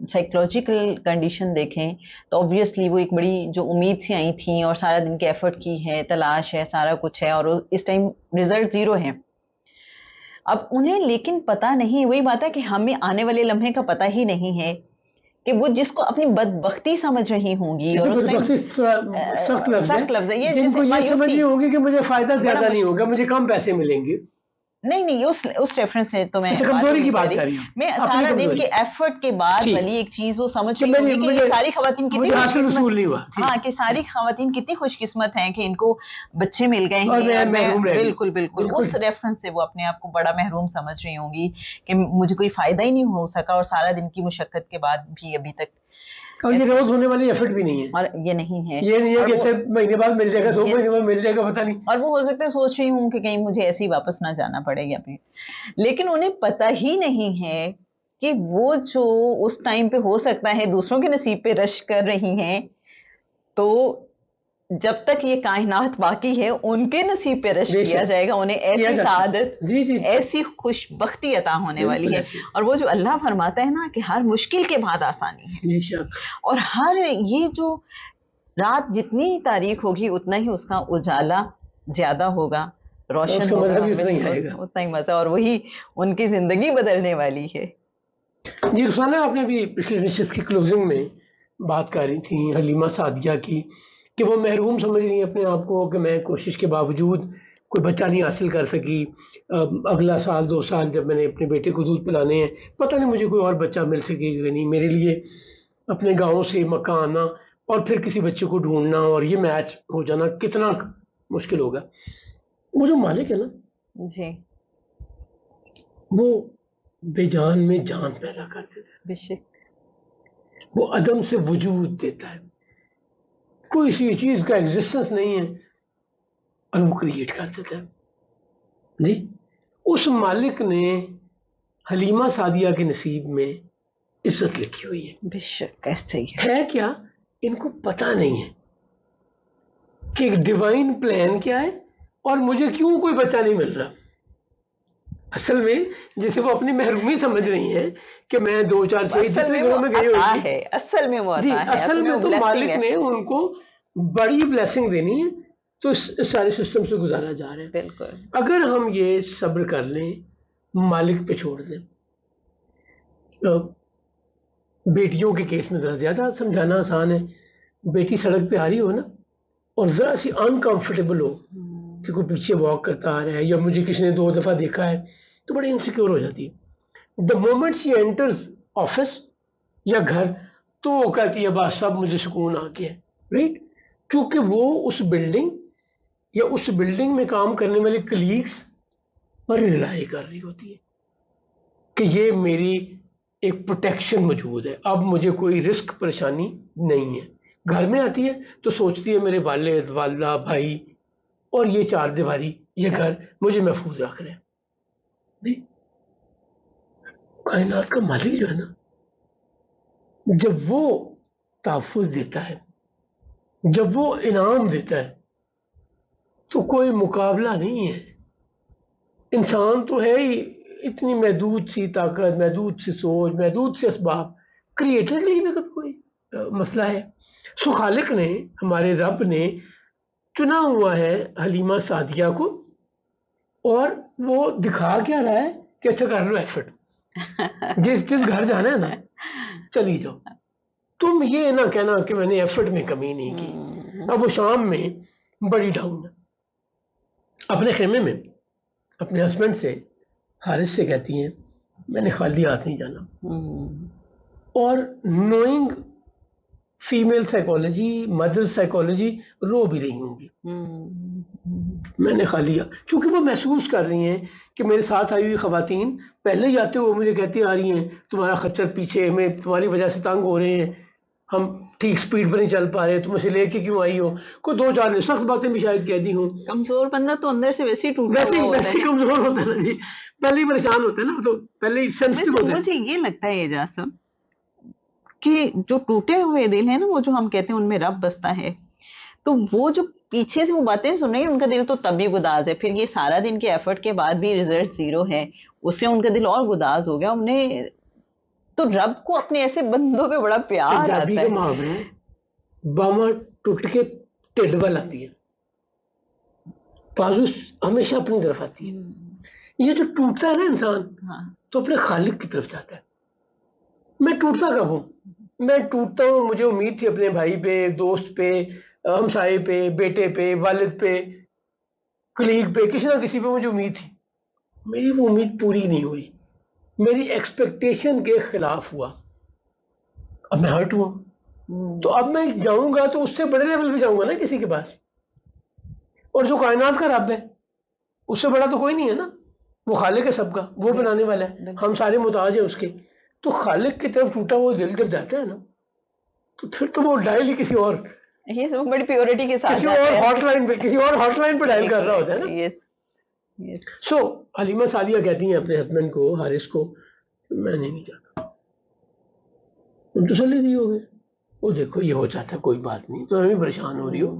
سائیکولوجیکل کنڈیشن دیکھیں تو obviously وہ ایک بڑی جو امید سے آئی تھیں اور سارا دن کی ایفرٹ کی ہے, تلاش ہے, سارا کچھ ہے, اور اس ٹائم رزلٹ 0 ہے. اب انہیں لیکن پتہ نہیں, وہی بات ہے کہ ہمیں آنے والے لمحے کا پتہ ہی نہیں ہے کہ وہ جس کو اپنی بدبختی سمجھ رہی ہوں گی, اور سخت لفظ ہے, یہ جن کو یہ سمجھ نہیں ہوگی کہ مجھے فائدہ زیادہ نہیں ہوگا, مجھے کم پیسے ملیں گے. نہیں اس ریفرنس سے تو میں کمزوری کی بات کر رہی ہوں, میں سارا دن کے ایفرٹ کے بعد والی ایک چیز وہ سمجھ رہی ہوں کہ یہ ساری خواتین کتنی خوش قسمت, ہاں کہ ساری خواتین کتنی خوش قسمت ہیں کہ ان کو بچے مل گئے ہیں. بالکل بالکل اس ریفرنس سے وہ اپنے آپ کو بڑا محروم سمجھ رہی ہوں گی کہ مجھے کوئی فائدہ ہی نہیں ہو سکا, اور سارا دن کی مشقت کے بعد بھی ابھی تک, اور یہ روز ہونے والی ایفرٹ بھی نہیں ہے, اور یہ نہیں ہے, یہ نہیں ہے کہ 6 مہینے بعد مل جائے گا, 2 مہینے بعد مل جائے گا, پتہ نہیں. اور وہ ہو سکتا ہے سوچ رہی ہوں کہ کہیں مجھے ایسے ہی واپس نہ جانا پڑے گا اپنے, لیکن انہیں پتہ ہی نہیں ہے کہ وہ جو اس ٹائم پہ ہو سکتا ہے دوسروں کے نصیب پہ رش کر رہی ہیں, تو جب تک یہ کائنات باقی ہے ان کے نصیب پہ رش کیا جائے گا, انہیں ایسی سعادت, ایسی خوش بختی عطا ہونے والی ہے. اور وہ جو اللہ فرماتا ہے نا کہ ہر مشکل کے بعد آسانی ہے, اور ہر یہ جو رات جتنی تاریخ ہوگی اتنا ہی اس کا اجالا زیادہ ہوگا, روشن ہوگا, اتنا ہی مزہ, اور وہی ان کی زندگی بدلنے والی ہے. جی رخسانہ, آپ نے بھی پچھلے نشست کی کلوزنگ میں بات کر رہی تھی حلیمہ سعدیہ کی کہ وہ محروم سمجھ رہی ہیں اپنے آپ کو کہ میں کوشش کے باوجود کوئی بچہ نہیں حاصل کر سکی. اگلا سال 2 سال جب میں نے اپنے بیٹے کو دودھ پلانے ہیں, پتہ نہیں مجھے کوئی اور بچہ مل سکے گا نہیں. میرے لیے اپنے گاؤں سے مکہ آنا اور پھر کسی بچے کو ڈھونڈنا اور یہ میچ ہو جانا کتنا مشکل ہوگا. وہ جو مالک ہے نا جی, وہ بے جان میں جان پیدا کر دیتا ہے, بے شک وہ عدم سے وجود دیتا ہے, کوئی سی چیز کا ایگزسٹنس نہیں ہے اور وہ کریٹ کر دیتا ہے. جی اس مالک نے حلیمہ سعدیہ کے نصیب میں عزت لکھی ہوئی ہے. بے شک ایسے ہی ہے کیا ان کو پتہ نہیں ہے کہ ڈیوائن پلان کیا ہے اور مجھے کیوں کوئی بچہ نہیں مل رہا. اصل میں جیسے وہ اپنی محرومی سمجھ رہی ہیں کہ میں 2 4 6 جتنے گھروں میں گئی ہوئی ہے, اصل میں وہ جی اصل میں تو مالک نے ان کو بڑی بلیسنگ دینی ہے, تو اس سارے سسٹم سے گزارا جا رہا ہے. بالکل, اگر ہم یہ صبر کر لیں, مالک پہ چھوڑ دیں. بیٹیوں کے کیس میں ذرا زیادہ سمجھانا آسان ہے. بیٹی سڑک پہ آ رہی ہو نا اور ذرا سی انکمفرٹیبل ہو کہ کوئی پیچھے واک کرتا آ رہا ہے, یا مجھے کسی نے 2 دفعہ دیکھا ہے تو بڑی انسیکیور ہو جاتی ہے. The moment she enters office یا گھر تو وہ کہتی ہے بس سب مجھے سکون آ گیا, رائٹ. چونکہ وہ اس بلڈنگ یا اس بلڈنگ میں کام کرنے والے کلیگس پر ریلائی کر رہی ہوتی ہے کہ یہ میری ایک پروٹیکشن موجود ہے, اب مجھے کوئی رسک پریشانی نہیں ہے. گھر میں آتی ہے تو سوچتی ہے میرے والد والدہ بھائی اور یہ چار دیواری یہ گھر مجھے محفوظ رکھ رہے ہیں. نہیں, کائنات کا مالک جو ہے نا, جب وہ تحفظ دیتا ہے, جب وہ انعام دیتا ہے تو کوئی مقابلہ نہیں ہے. انسان تو ہے ہی اتنی محدود سی طاقت, محدود سی سوچ, محدود سے اسباب, کریٹر نہیں میں کبھی کوئی مسئلہ ہے. سو خالق نے, ہمارے رب نے چنا ہوا ہے حلیمہ سعدیہ کو, اور وہ دکھا کیا رہا ہے کہ اچھا کر لو ایفرٹ, جس گھر جانا ہے نا چلی جاؤ. تم یہ نہ کہنا کہ میں نے ایفرٹ میں کمی نہیں کی. اب وہ شام میں بڑی ڈاؤن ہے, اپنے خیمے میں اپنے ہسبینڈ سے, حارث سے کہتی ہیں میں نے خالی ہاتھ نہیں جانا. اور knowing female psychology, mother psychology, رو بھی رہی ہوں گی میں نے خالی, کیونکہ وہ محسوس کر رہی ہیں کہ میرے ساتھ آئی ہوئی خواتین پہلے ہی آتے ہوئے مجھے کہتی آ رہی ہیں تمہارا خچر پیچھے, ہمیں تمہاری وجہ سے تنگ ہو رہے ہیں, ہم ٹھیک سپیڈ پر نہیں چل پا رہے, تم اسے لے کے کیوں آئی ہو. کوئی دو چار سخت باتیں بھی شاید کہہ دی ہوں. کمزور بندہ تو اندر سے ویسے ہی ٹوٹا ویسے ہوا ہوتا ویسے ہے. کمزور ہوتا ہے نا جی, پہلے ہی پریشان ہوتے ہیں نا, تو پہلے ہی سینسٹیو ہوتے ہیں. مجھے یہ لگتا ہے اعجاز کہ جو ٹوٹے ہوئے دل ہیں نا, وہ جو ہم کہتے ہیں ان میں رب بستا ہے, تو وہ جو پیچھے سے وہ باتیں سن رہی ہیں ان کا دل تو تب بھی گداز ہے. پھر یہ سارا دن کے ایفرٹ کے بعد بھی رزلٹ زیرو ہے, اس سے ان کا دل اور گداز ہو گیا. انہیں تو رب کو اپنے ایسے بندوں پہ بڑا پیار پنجابی آتا کا ہے. محاورہ ہے باواں ٹوٹ کے ٹھڈ ول آتی ہے, بازو ہمیشہ اپنی طرف آتی ہے. یہ جو ٹوٹتا ہے نا انسان تو اپنے خالق کی طرف جاتا ہے. میں ٹوٹتا کب ہوں؟ میں ٹوٹتا ہوں, مجھے امید تھی اپنے بھائی پہ, دوست پہ, ہمسائے پہ, بیٹے پہ, والد پہ, کلیگ پہ, کسی نہ کسی پہ مجھے امید تھی. میری وہ امید پوری نہیں ہوئی, میری ایکسپیکٹیشن کے خلاف ہوا, اب میں ہرٹ ہوا. تو اب میں جاؤں گا تو اس سے بڑے لیول پہ جاؤں گا نا کسی کے پاس, اور جو کائنات کا رب ہے اس سے بڑا تو کوئی نہیں ہے نا, وہ خالق ہے سب کا, وہ بنانے والا ہے, ہم سارے محتاج ہیں اس کے. تو خالق کی طرف ٹوٹا وہ دل جب جاتا ہے نا تو پھر تو وہ ڈائل ہی کسی اور, یہ سب بڑی پیورٹی کے ساتھ کسی اور ہاٹ لائن پہ, کسی اور ہاٹ لائن پہ ڈائل کر رہا ہوتا ہے نا. سو حلیمہ سعدیہ کہتی ہیں اپنے ہسبینڈ کو, حارث کو, میں نہیں جانا. تم تسلی دی ہوگی, وہ دیکھو یہ ہو جاتا ہے, کوئی بات نہیں, تو ہمیں پریشان ہو رہی ہو,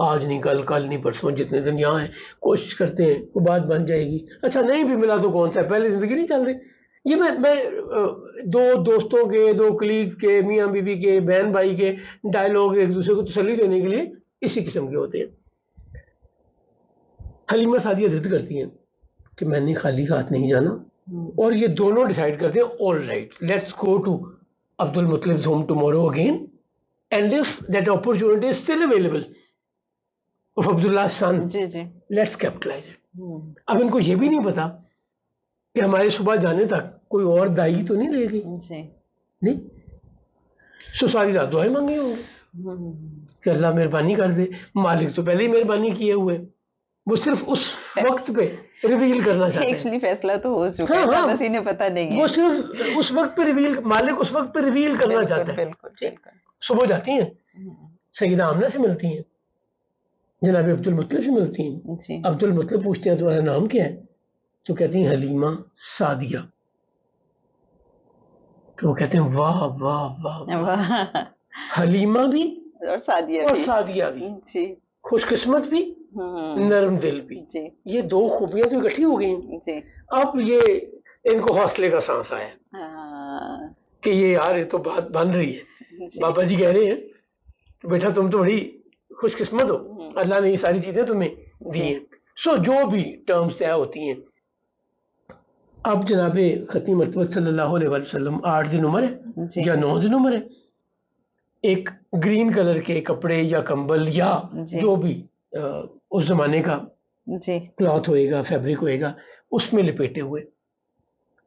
آج نہیں کل, کل نہیں پرسوں, جتنے دن یہاں ہیں کوشش کرتے ہیں وہ بات بن جائے گی. اچھا نہیں بھی ملا تو کون سا ہے, پہلے زندگی نہیں چل رہی. یہ میں دو دوستوں کے, دو کلیگ کے, میاں بیوی کے, بہن بھائی کے ڈائلاگ ایک دوسرے کو تسلی دینے کے لیے اسی قسم کے ہوتے ہیں. حلیمہ سعدیہ ضد کرتی ہیں کہ میں نے خالی ہاتھ نہیں جانا, اور یہ دونوں ڈیسائیڈ کرتے ہیں all right let's go to Abd المطلب's home tomorrow again, and if that opportunity is still available of Abdullah's son, let's capitalize it. اب ان کو یہ بھی نہیں پتا کہ ہمارے صبح جانے تک کوئی اور دائی تو نہیں لے گئی, نہیں. سو ساری رات دعائیں مانگی ہوں گی کہ اللہ مہربانی کر دے. مالک تو پہلے ہی مہربانی کیے ہوئے, وہ صرف اس وقت پہ ریویل کرنا چاہتے ہیں. فیصلہ تو ہو چکا ہے, بس انہیں پتہ نہیں ہے. وہ صرف اس وقت پہ ریویل, مالک اس وقت پہ ریویل کرنا چاہتا ہے. صبح جاتی ہیں, سیدہ آمنہ سے ملتی ہیں, جناب عبد المطلب سے ملتی ہیں. عبد المطلب پوچھتے ہیں تمہارا نام کیا ہے, تو کہتی ہیں حلیمہ سعدیہ. تو وہ کہتے ہیں واہ واہ واہ, حلیمہ بھی اور سعدیہ بھی, خوش قسمت بھی, نرم دل بھی, یہ دو خوبیاں تو اکٹھی ہو گئی ہیں. اب یہ ان کو حوصلے کا سانس آیا کہ یہ یار یہ تو بات بن رہی ہے. بابا جی کہہ رہے ہیں تو بیٹا تم تو بڑی خوش قسمت ہو, اللہ نے یہ ساری چیزیں تمہیں دی ہیں. سو جو بھی ٹرمز طے ہوتی ہیں. اب جناب ختمی مرتبہ صلی اللہ علیہ وسلم 8 دن عمر ہے یا 9 دن عمر ہے, ایک گرین کلر کے کپڑے یا کمبل یا جو بھی اس زمانے کا کلاتھ ہوئے گا, فیبرک ہوئے گا, اس میں لپیٹے ہوئے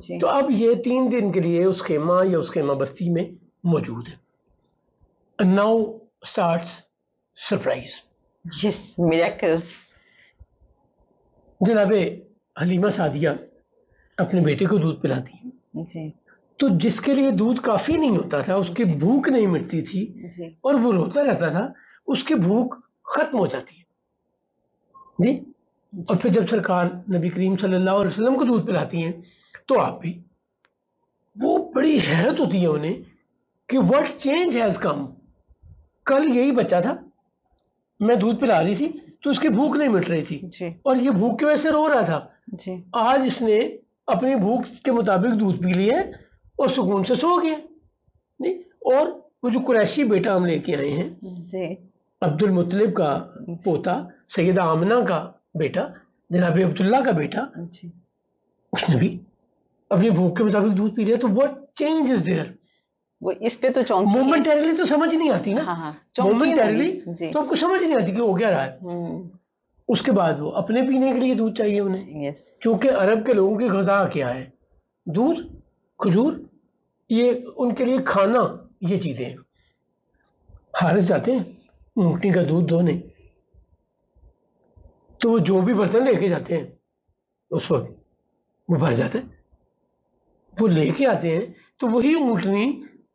جی تو اب یہ 3 دن کے لیے اس خیمہ یا اس خیمہ بستی میں موجود ہے. Now starts surprise. Yes miracles. جناب حلیمہ سعدیہ اپنے بیٹے کو دودھ پلاتی ہیں. جی تو جس کے لیے دودھ کافی نہیں ہوتا تھا، اس کی بھوک نہیں مٹتی تھی جی اور وہ روتا رہتا تھا، اس کی بھوک ختم ہو جاتی ہے جی. اور پھر جب سرکار نبی کریم صلی اللہ علیہ وسلم کو دودھ پلاتی ہیں تو آپ بھی وہ بڑی حیرت ہوتی ہے انہیں کہ واٹ چینج ہیز کم. کل یہی بچہ تھا، میں دودھ پلا رہی تھی تو اس کی بھوک نہیں مٹ رہی تھی جی اور یہ بھوک کی وجہ سے رو رہا تھا. جی آج اس نے اپنی بھوک کے مطابق دودھ پی لیا اور سکون سے سو گیا. نہیں، اور وہ جو قریشی بیٹا ہم لے کے آئے ہیں، جی عبد المطلب کا پوتا، سیدہ آمنہ کا بیٹا، جناب عبداللہ کا بیٹا، جی اس نے بھی اپنی بھوک کے مطابق دودھ پی لیا. تو واٹ چینج از دیئر. وہ اس پہ تو چونکی ہے. مومنٹریلی تو سمجھ نہیں آتی نا. ہاں ہاں چونکی ہے مومنٹریلی وہ بھی. جی تو آپ کو سمجھ نہیں آتی کہ ہو کیا رہا ہے. اس کے بعد وہ اپنے پینے کے لیے دودھ چاہیے انہیں، یس چونکہ عرب کے لوگوں کی غذا کیا ہے؟ دودھ، کھجور، یہ ان کے لیے کھانا، یہ چیزیں ہیں. حارث جاتے ہیں اونٹنی کا دودھ دھونے، تو وہ جو بھی برتن لے کے جاتے ہیں اس وقت وہ بھر جاتا ہے. وہ لے کے آتے ہیں تو وہی اونٹنی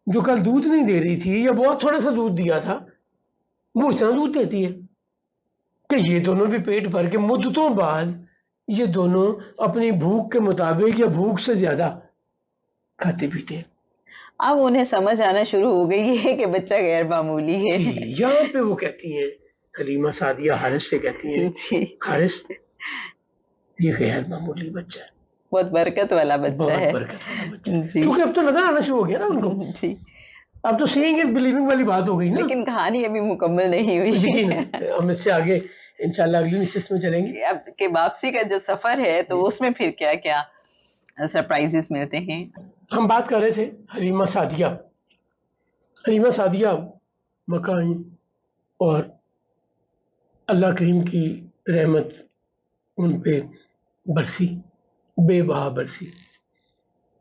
جو کل دودھ نہیں دے رہی تھی یا بہت تھوڑا سا دودھ دیا تھا، وہ اتنا دودھ دیتی ہے کہ یہ دونوں بھی پیٹ بھر کے مدتوں بعد یہ دونوں اپنی بھوک کے مطابق یا بھوک سے زیادہ کھاتے پیتے ہیں. اب انہیں سمجھ آنا شروع ہو گئی ہے کہ بچہ غیر معمولی ہے. جی یہاں پہ وہ کہتی ہیں حلیمہ سعدیہ حارث سے کہتی ہیں، جی حارث یہ غیر معمولی بچہ ہے، بہت برکت والا بچہ بہت ہے. برکت والا بچہ ہے. جی کیونکہ اب تو نظر آنا شروع ہو گیا نا ان کو. جی اب تو سیئنگ از بلیونگ والی بات ہو گئی نا. لیکن کہانی ابھی مکمل نہیں ہوئی. یقیناً ہم اس سے آگے انشاءاللہ اگلی نشست میں چلیں گے. اب کہ واپسی کا جو سفر ہے تو اس میں پھر کیا کیا سرپرائزز ملتے ہیں. ہم بات کر رہے تھے حلیمہ سعدیہ. حلیمہ سعدیہ مکہ آئیں اور اللہ کریم کی رحمت ان پہ برسی، بے بہا برسی،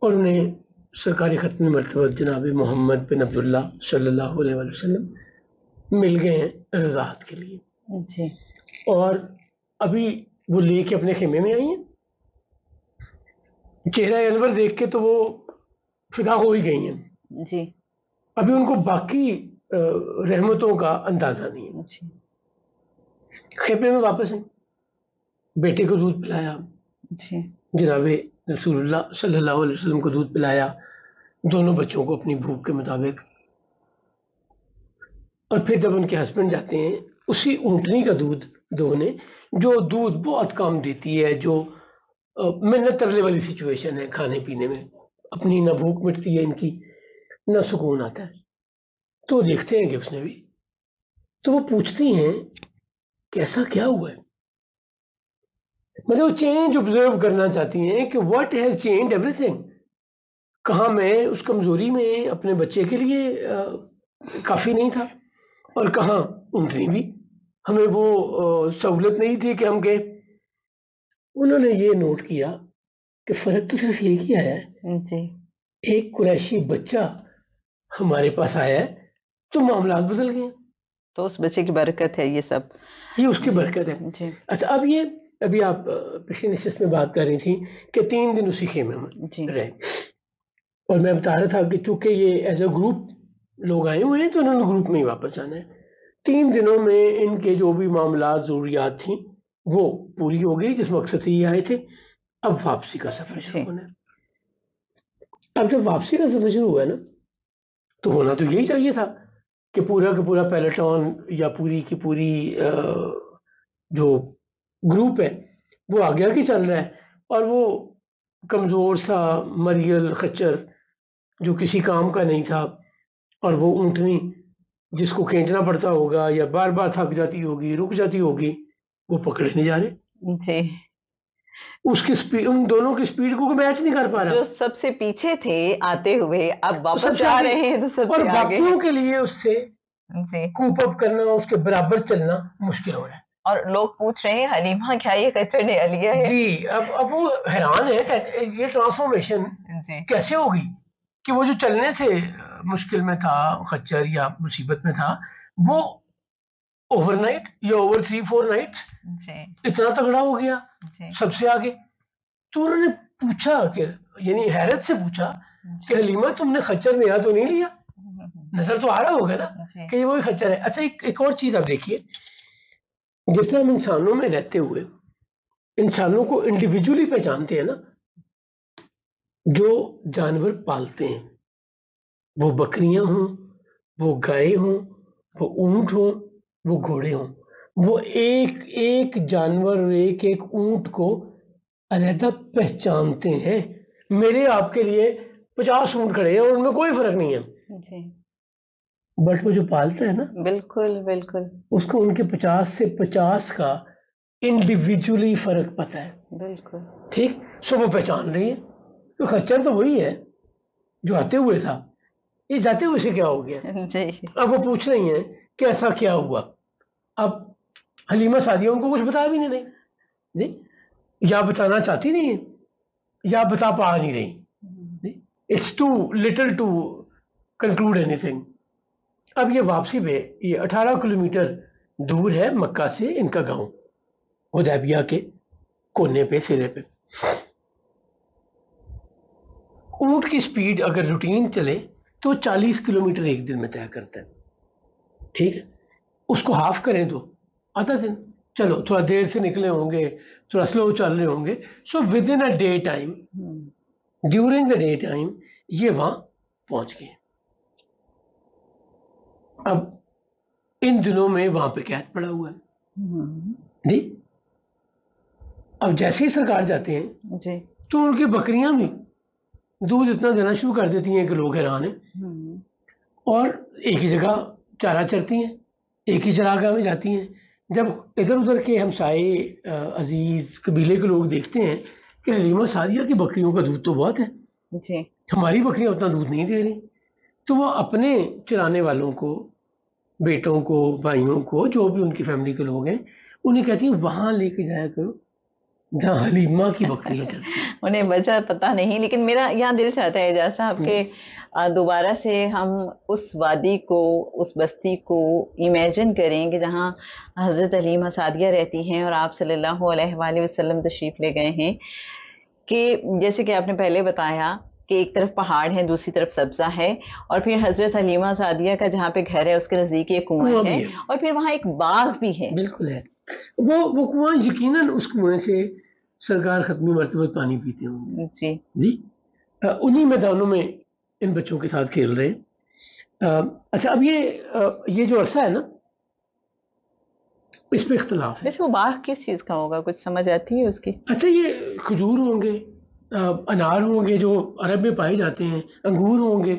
اور انہیں سرکاری ختم مرتبہ جناب محمد بن عبداللہ صلی اللہ علیہ وآلہ وسلم مل گئے ہیں رضاعت کے لیے. جی اور ابھی وہ لے کے اپنے خیمے میں آئی ہیں. چہرہ انور دیکھ کے تو وہ فدا ہو ہی گئی ہیں. جی ابھی ان کو باقی رحمتوں کا اندازہ نہیں ہے. جی خیمے میں واپس ہیں، بیٹے کو دودھ پلایا، جی جناب رسول اللہ صلی اللہ علیہ وسلم کو دودھ پلایا، دونوں بچوں کو اپنی بھوک کے مطابق. اور پھر جب ان کے ہسبینڈ جاتے ہیں اسی اونٹنی کا دودھ دونے، جو دودھ بہت کام دیتی ہے، جو محنت ترلے والی سچویشن ہے کھانے پینے میں، اپنی نہ بھوک مٹتی ہے ان کی نہ سکون آتا ہے. تو دیکھتے ہیں کہ اس نے بھی، تو وہ پوچھتی ہیں کہ ایسا کیا ہوا ہے. مطلب چینج آبزرو کرنا چاہتی ہیں کہ what has change every thing. کہاں میں اس کمزوری میں اپنے بچے کے لیے کافی نہیں تھا، اور کہاں اونٹنی بھی ہمیں وہ سہولت نہیں تھی کہ ہم گئے. انہوں نے یہ نوٹ کیا کہ فرق تو صرف ایک ہی آیا ہے، جی ایک قریشی بچہ ہمارے پاس آیا ہے تو معاملات بدل گئے. تو اس بچے کی برکت ہے یہ سب. یہ اس کی جی برکت ہے. جی اچھا اب یہ ابھی آپ پچھلی نشست میں بات کر رہی تھی کہ 3 دن اسی خیمے جی میں رہے، اور میں بتا رہا تھا کہ چونکہ یہ ایز اے گروپ لوگ آئے ہوئے ہیں تو انہوں نے گروپ میں ہی واپس جانا ہے. 3 دنوں میں ان کے جو بھی معاملات ضروریات تھیں وہ پوری ہو گئی جس مقصد سے یہ آئے تھے. اب واپسی کا سفر شروع ہونا ہے. اب جب واپسی کا سفر شروع ہوا ہے نا تو ہونا تو یہی چاہیے تھا کہ پورا کا پورا پیلٹون یا پوری کی پوری جو گروپ ہے وہ آگے آگے چل رہا ہے، اور وہ کمزور سا مریل خچر جو کسی کام کا نہیں تھا، اور وہ اونٹنی جس کو کھینچنا پڑتا ہوگا یا بار بار تھک جاتی ہوگی، رک جاتی ہوگی، وہ پکڑے نہیں جا رہے. جی اس کی سپیڈ، ان دونوں کی سپیڈ کو میچ نہیں کر پا رہا. جو سب سے پیچھے تھے آتے ہوئے اب سب واپس سے جا آگے، رہے ہیں تو سب اور سے آگے. باقیوں کے لیے اس سے جی کوپ اپ کرنا، اس کے برابر چلنا مشکل ہو رہا ہے. اور لوگ پوچھ رہے ہیں حلیمہ کیا یہ کچر نے لیا ہے؟ جی اب وہ حیران ہے کہ یہ ٹرانسفارمیشن جی کیسے ہوگی کہ وہ جو چلنے سے مشکل میں تھا خچر یا مصیبت میں تھا وہ اوور نائٹ یا اوور 3-4 نائٹس جی اتنا تگڑا ہو گیا جی سب سے آگے. تو انہوں نے پوچھا کہ یعنی حیرت سے پوچھا کہ حلیمہ تم نے خچر نیا تو نہیں لیا؟ نظر تو آ رہا ہوگا نا جی کہ یہ وہی خچر ہے. اچھا ایک اور چیز آپ دیکھیے، جس طرح ہم انسانوں میں رہتے ہوئے انسانوں کو انڈیویجولی پہچانتے ہیں نا، جو جانور پالتے ہیں وہ بکریاں ہوں، وہ گائے ہوں، وہ اونٹ ہوں، وہ گھوڑے ہوں، وہ ایک ایک جانور اور ایک ایک اونٹ کو علیحدہ پہچانتے ہیں. میرے آپ کے لیے 50 اونٹ کھڑے ہیں اور ان میں کوئی فرق نہیں ہے، جی بٹ وہ جو پالتا ہے نا بالکل بالکل اس کو ان کے 50 سے 50 کا انڈیویجولی فرق پتہ ہے. بالکل ٹھیک، سو وہ پہچان رہی ہے. تو خچر تو وہی ہے جو آتے ہوئے تھا، یہ جاتے ہوئے سے کیا ہو گیا؟ جی اب وہ پوچھ رہی ہیں کہ ایسا کیا ہوا. اب حلیمہ سعدیہ ان کو کچھ بتا بھی نہیں جی، یا بتانا چاہتی نہیں ہے یا بتا پا نہیں رہی. It's too little to conclude anything. اب یہ واپسی پہ یہ 18 کلومیٹر دور ہے مکہ سے ان کا گاؤں، حدیبیہ کے کونے پہ سرے پہ. اونٹ کی سپیڈ اگر روٹین چلے تو 40 کلومیٹر ایک دن میں طے کرتا ہے. ٹھیک ہے، اس کو ہاف کریں تو آدھا دن. چلو تھوڑا دیر سے نکلے ہوں گے، تھوڑا سلو چل رہے ہوں گے، so with in a day time, during the day time یہ وہاں پہنچ گئے. اب ان دنوں میں وہاں پہ قحط پڑا ہوا ہے جی. اب جیسے ہی سرکار جاتے ہیں جی تو ان کی بکریاں بھی دودھ اتنا دینا شروع کر دیتی ہیں کہ لوگ حیران ہیں، اور ایک ہی جگہ چارہ چرتی ہیں، ایک ہی چراگاہ میں جاتی ہیں. جب ادھر ادھر کے ہمسائے عزیز قبیلے کے لوگ دیکھتے ہیں کہ حلیمہ سعدیہ کی بکریوں کا دودھ تو بہت ہے، جی ہماری بکریاں اتنا دودھ نہیں دے رہی، تو وہ اپنے چرانے والوں کو، بیٹوں کو، بھائیوں کو، جو بھی ان کی فیملی کے لوگ ہیں، انہیں کہتی ہیں وہاں لے کے جایا کرو جہاں حلیمہ کی بکریاں چلتی ہیں. انہیں وجہ پتا نہیں، لیکن میرا یہاں دل چاہتا ہے اعجاز صاحب کہ دوبارہ سے ہم اس وادی کو، اس بستی کو امیجن کریں کہ جہاں حضرت حلیمہ سعدیہ رہتی ہیں اور آپ صلی اللہ علیہ وآلہ وسلم تشریف لے گئے ہیں. کہ جیسے کہ آپ نے پہلے بتایا کہ ایک طرف پہاڑ ہے، دوسری طرف سبزہ ہے، اور پھر حضرت حلیمہ سعدیہ کا جہاں پہ گھر ہے اس کے نزدیک ایک کنواں ہے، اور پھر وہاں ایک باغ بھی ہے. بالکل ہے، وہ کنواں یقیناً اس کنویں سے سرکار ختمی مرتبہ پانی پیتے ہوں گے جی جی. انہی میدانوں میں ان بچوں کے ساتھ کھیل رہے ہیں. اچھا اب یہ جو عرصہ ہے نا اس پہ اختلاف ہے. ویسے وہ باغ کس چیز کا ہوگا، کچھ سمجھ آتی ہے اس کی؟ اچھا یہ کھجور ہوں گے، انار ہوں گے جو عرب میں پائے جاتے ہیں، انگور ہوں گے،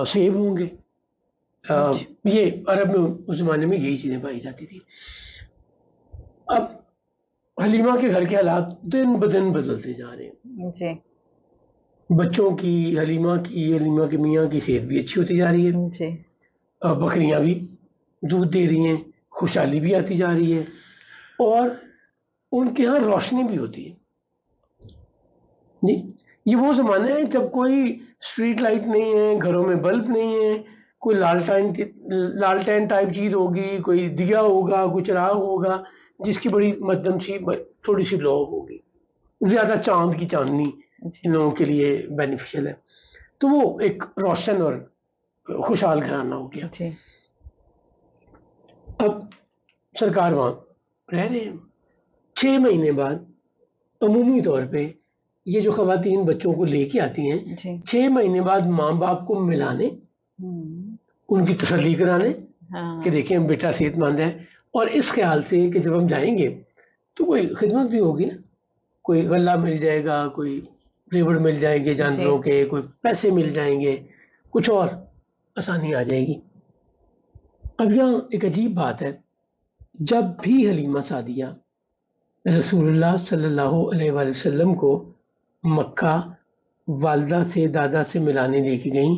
سیب ہوں گے. یہ عرب میں اس زمانے میں یہی چیزیں پائی جاتی تھی. اب حلیمہ کے گھر کے حالات دن بدن بدلتے جا رہے ہیں. جی بچوں کی، حلیمہ کے میاں کی صحت بھی اچھی ہوتی جا رہی ہے، جی بکریاں بھی دودھ دے رہی ہیں، خوشحالی بھی آتی جا رہی ہے، اور ان کے ہاں روشنی بھی ہوتی ہے. یہ وہ زمانہ ہے جب کوئی اسٹریٹ لائٹ نہیں ہے، گھروں میں بلب نہیں ہے، کوئی لالٹین ٹائپ چیز ہوگی، کوئی دیا ہوگا، کوئی چراغ ہوگا جس کی بڑی مدھم سی تھوڑی سی لو ہوگی، زیادہ چاند کی چاندنی ان لوگوں کے لیے بینیفیشل ہے. تو وہ ایک روشن اور خوشحال گھرانہ ہو گیا. جی اب سرکار وہاں رہ رہے ہیں. 6 مہینے بعد عمومی طور پہ یہ جو خواتین بچوں کو لے کے آتی ہیں، جی 6 مہینے بعد ماں باپ کو ملانے، ان کی تسلی کرانے کہ دیکھیں بیٹا صحت مند ہے، اور اس خیال سے کہ جب ہم جائیں گے تو کوئی خدمت بھی ہوگی نا، کوئی غلہ مل جائے گا، کوئی ریوڑ مل جائیں گے جانوروں کے، کوئی پیسے مل جائیں گے، کچھ اور آسانی آ جائے گی. اب یہاں ایک عجیب بات ہے، جب بھی حلیمہ سعدیہ رسول اللہ صلی اللہ علیہ وآلہ وسلم کو مکہ والدہ سے، دادا سے ملانے لے کے گئیں،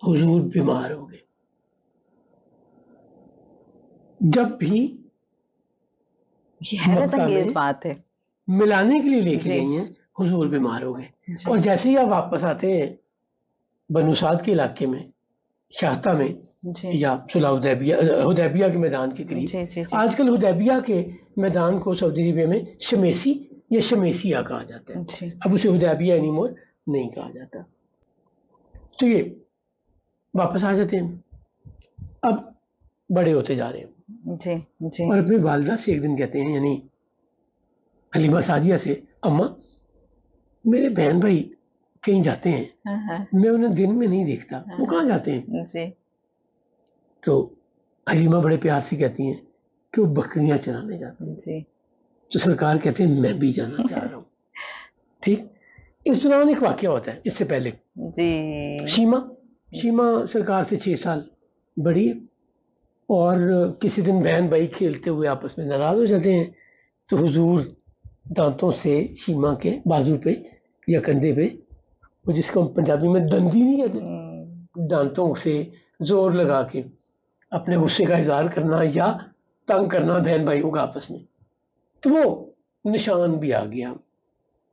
حضور بیمار ہو گئے. جب بھی یہ حیرت مکہ انگیز میں بات ہے. ملانے کے لیے لے کے جی. گئی ہیں. حضور بیمار ہو گئے جی. اور جیسے ہی آپ واپس آتے ہیں بنو سعد کے علاقے میں شاہتہ میں جی یا صلح حدیبیہ کے میدان کے قریب، جی جی جی آج کل حدیبیہ کے میدان کو سعودی عربیہ میں شمیسی یا شمیسیہ کہا جاتا ہے، جی اب اسے حدیبیہ اینیمور نہیں کہا جاتا. تو یہ واپس آ جاتے ہیں، اب بڑے ہوتے جا رہے ہیں جی جی. اور اپنی والدہ سے ایک دن کہتے ہیں، یعنی حلیمہ سعدیہ سے، اماں میرے بہن بھائی کہیں جاتے ہیں، ہاں ہاں. میں انہیں دن میں نہیں دیکھتا، وہ کہاں جاتے ہیں؟ جی تو حلیمہ بڑے پیار سے کہتی ہیں کہ وہ بکریاں چرانے جاتے ہیں. جی تو سرکار کہتے ہیں میں بھی جانا چاہ رہا ہوں. ٹھیک. اس دوران ایک واقعہ ہوتا ہے، اس سے پہلے جی. شیما سرکار سے 6 سال بڑی ہے اور کسی دن بہن بھائی کھیلتے ہوئے آپس میں ناراض ہو جاتے ہیں تو حضور دانتوں سے شیما کے بازو پہ یا کندھے پہ، وہ جس کو ہم پنجابی میں دندی نہیں کہتے، دانتوں سے زور لگا کے اپنے غصے کا اظہار کرنا یا تنگ کرنا بہن بھائیوں کا آپس میں، تو وہ نشان بھی آ گیا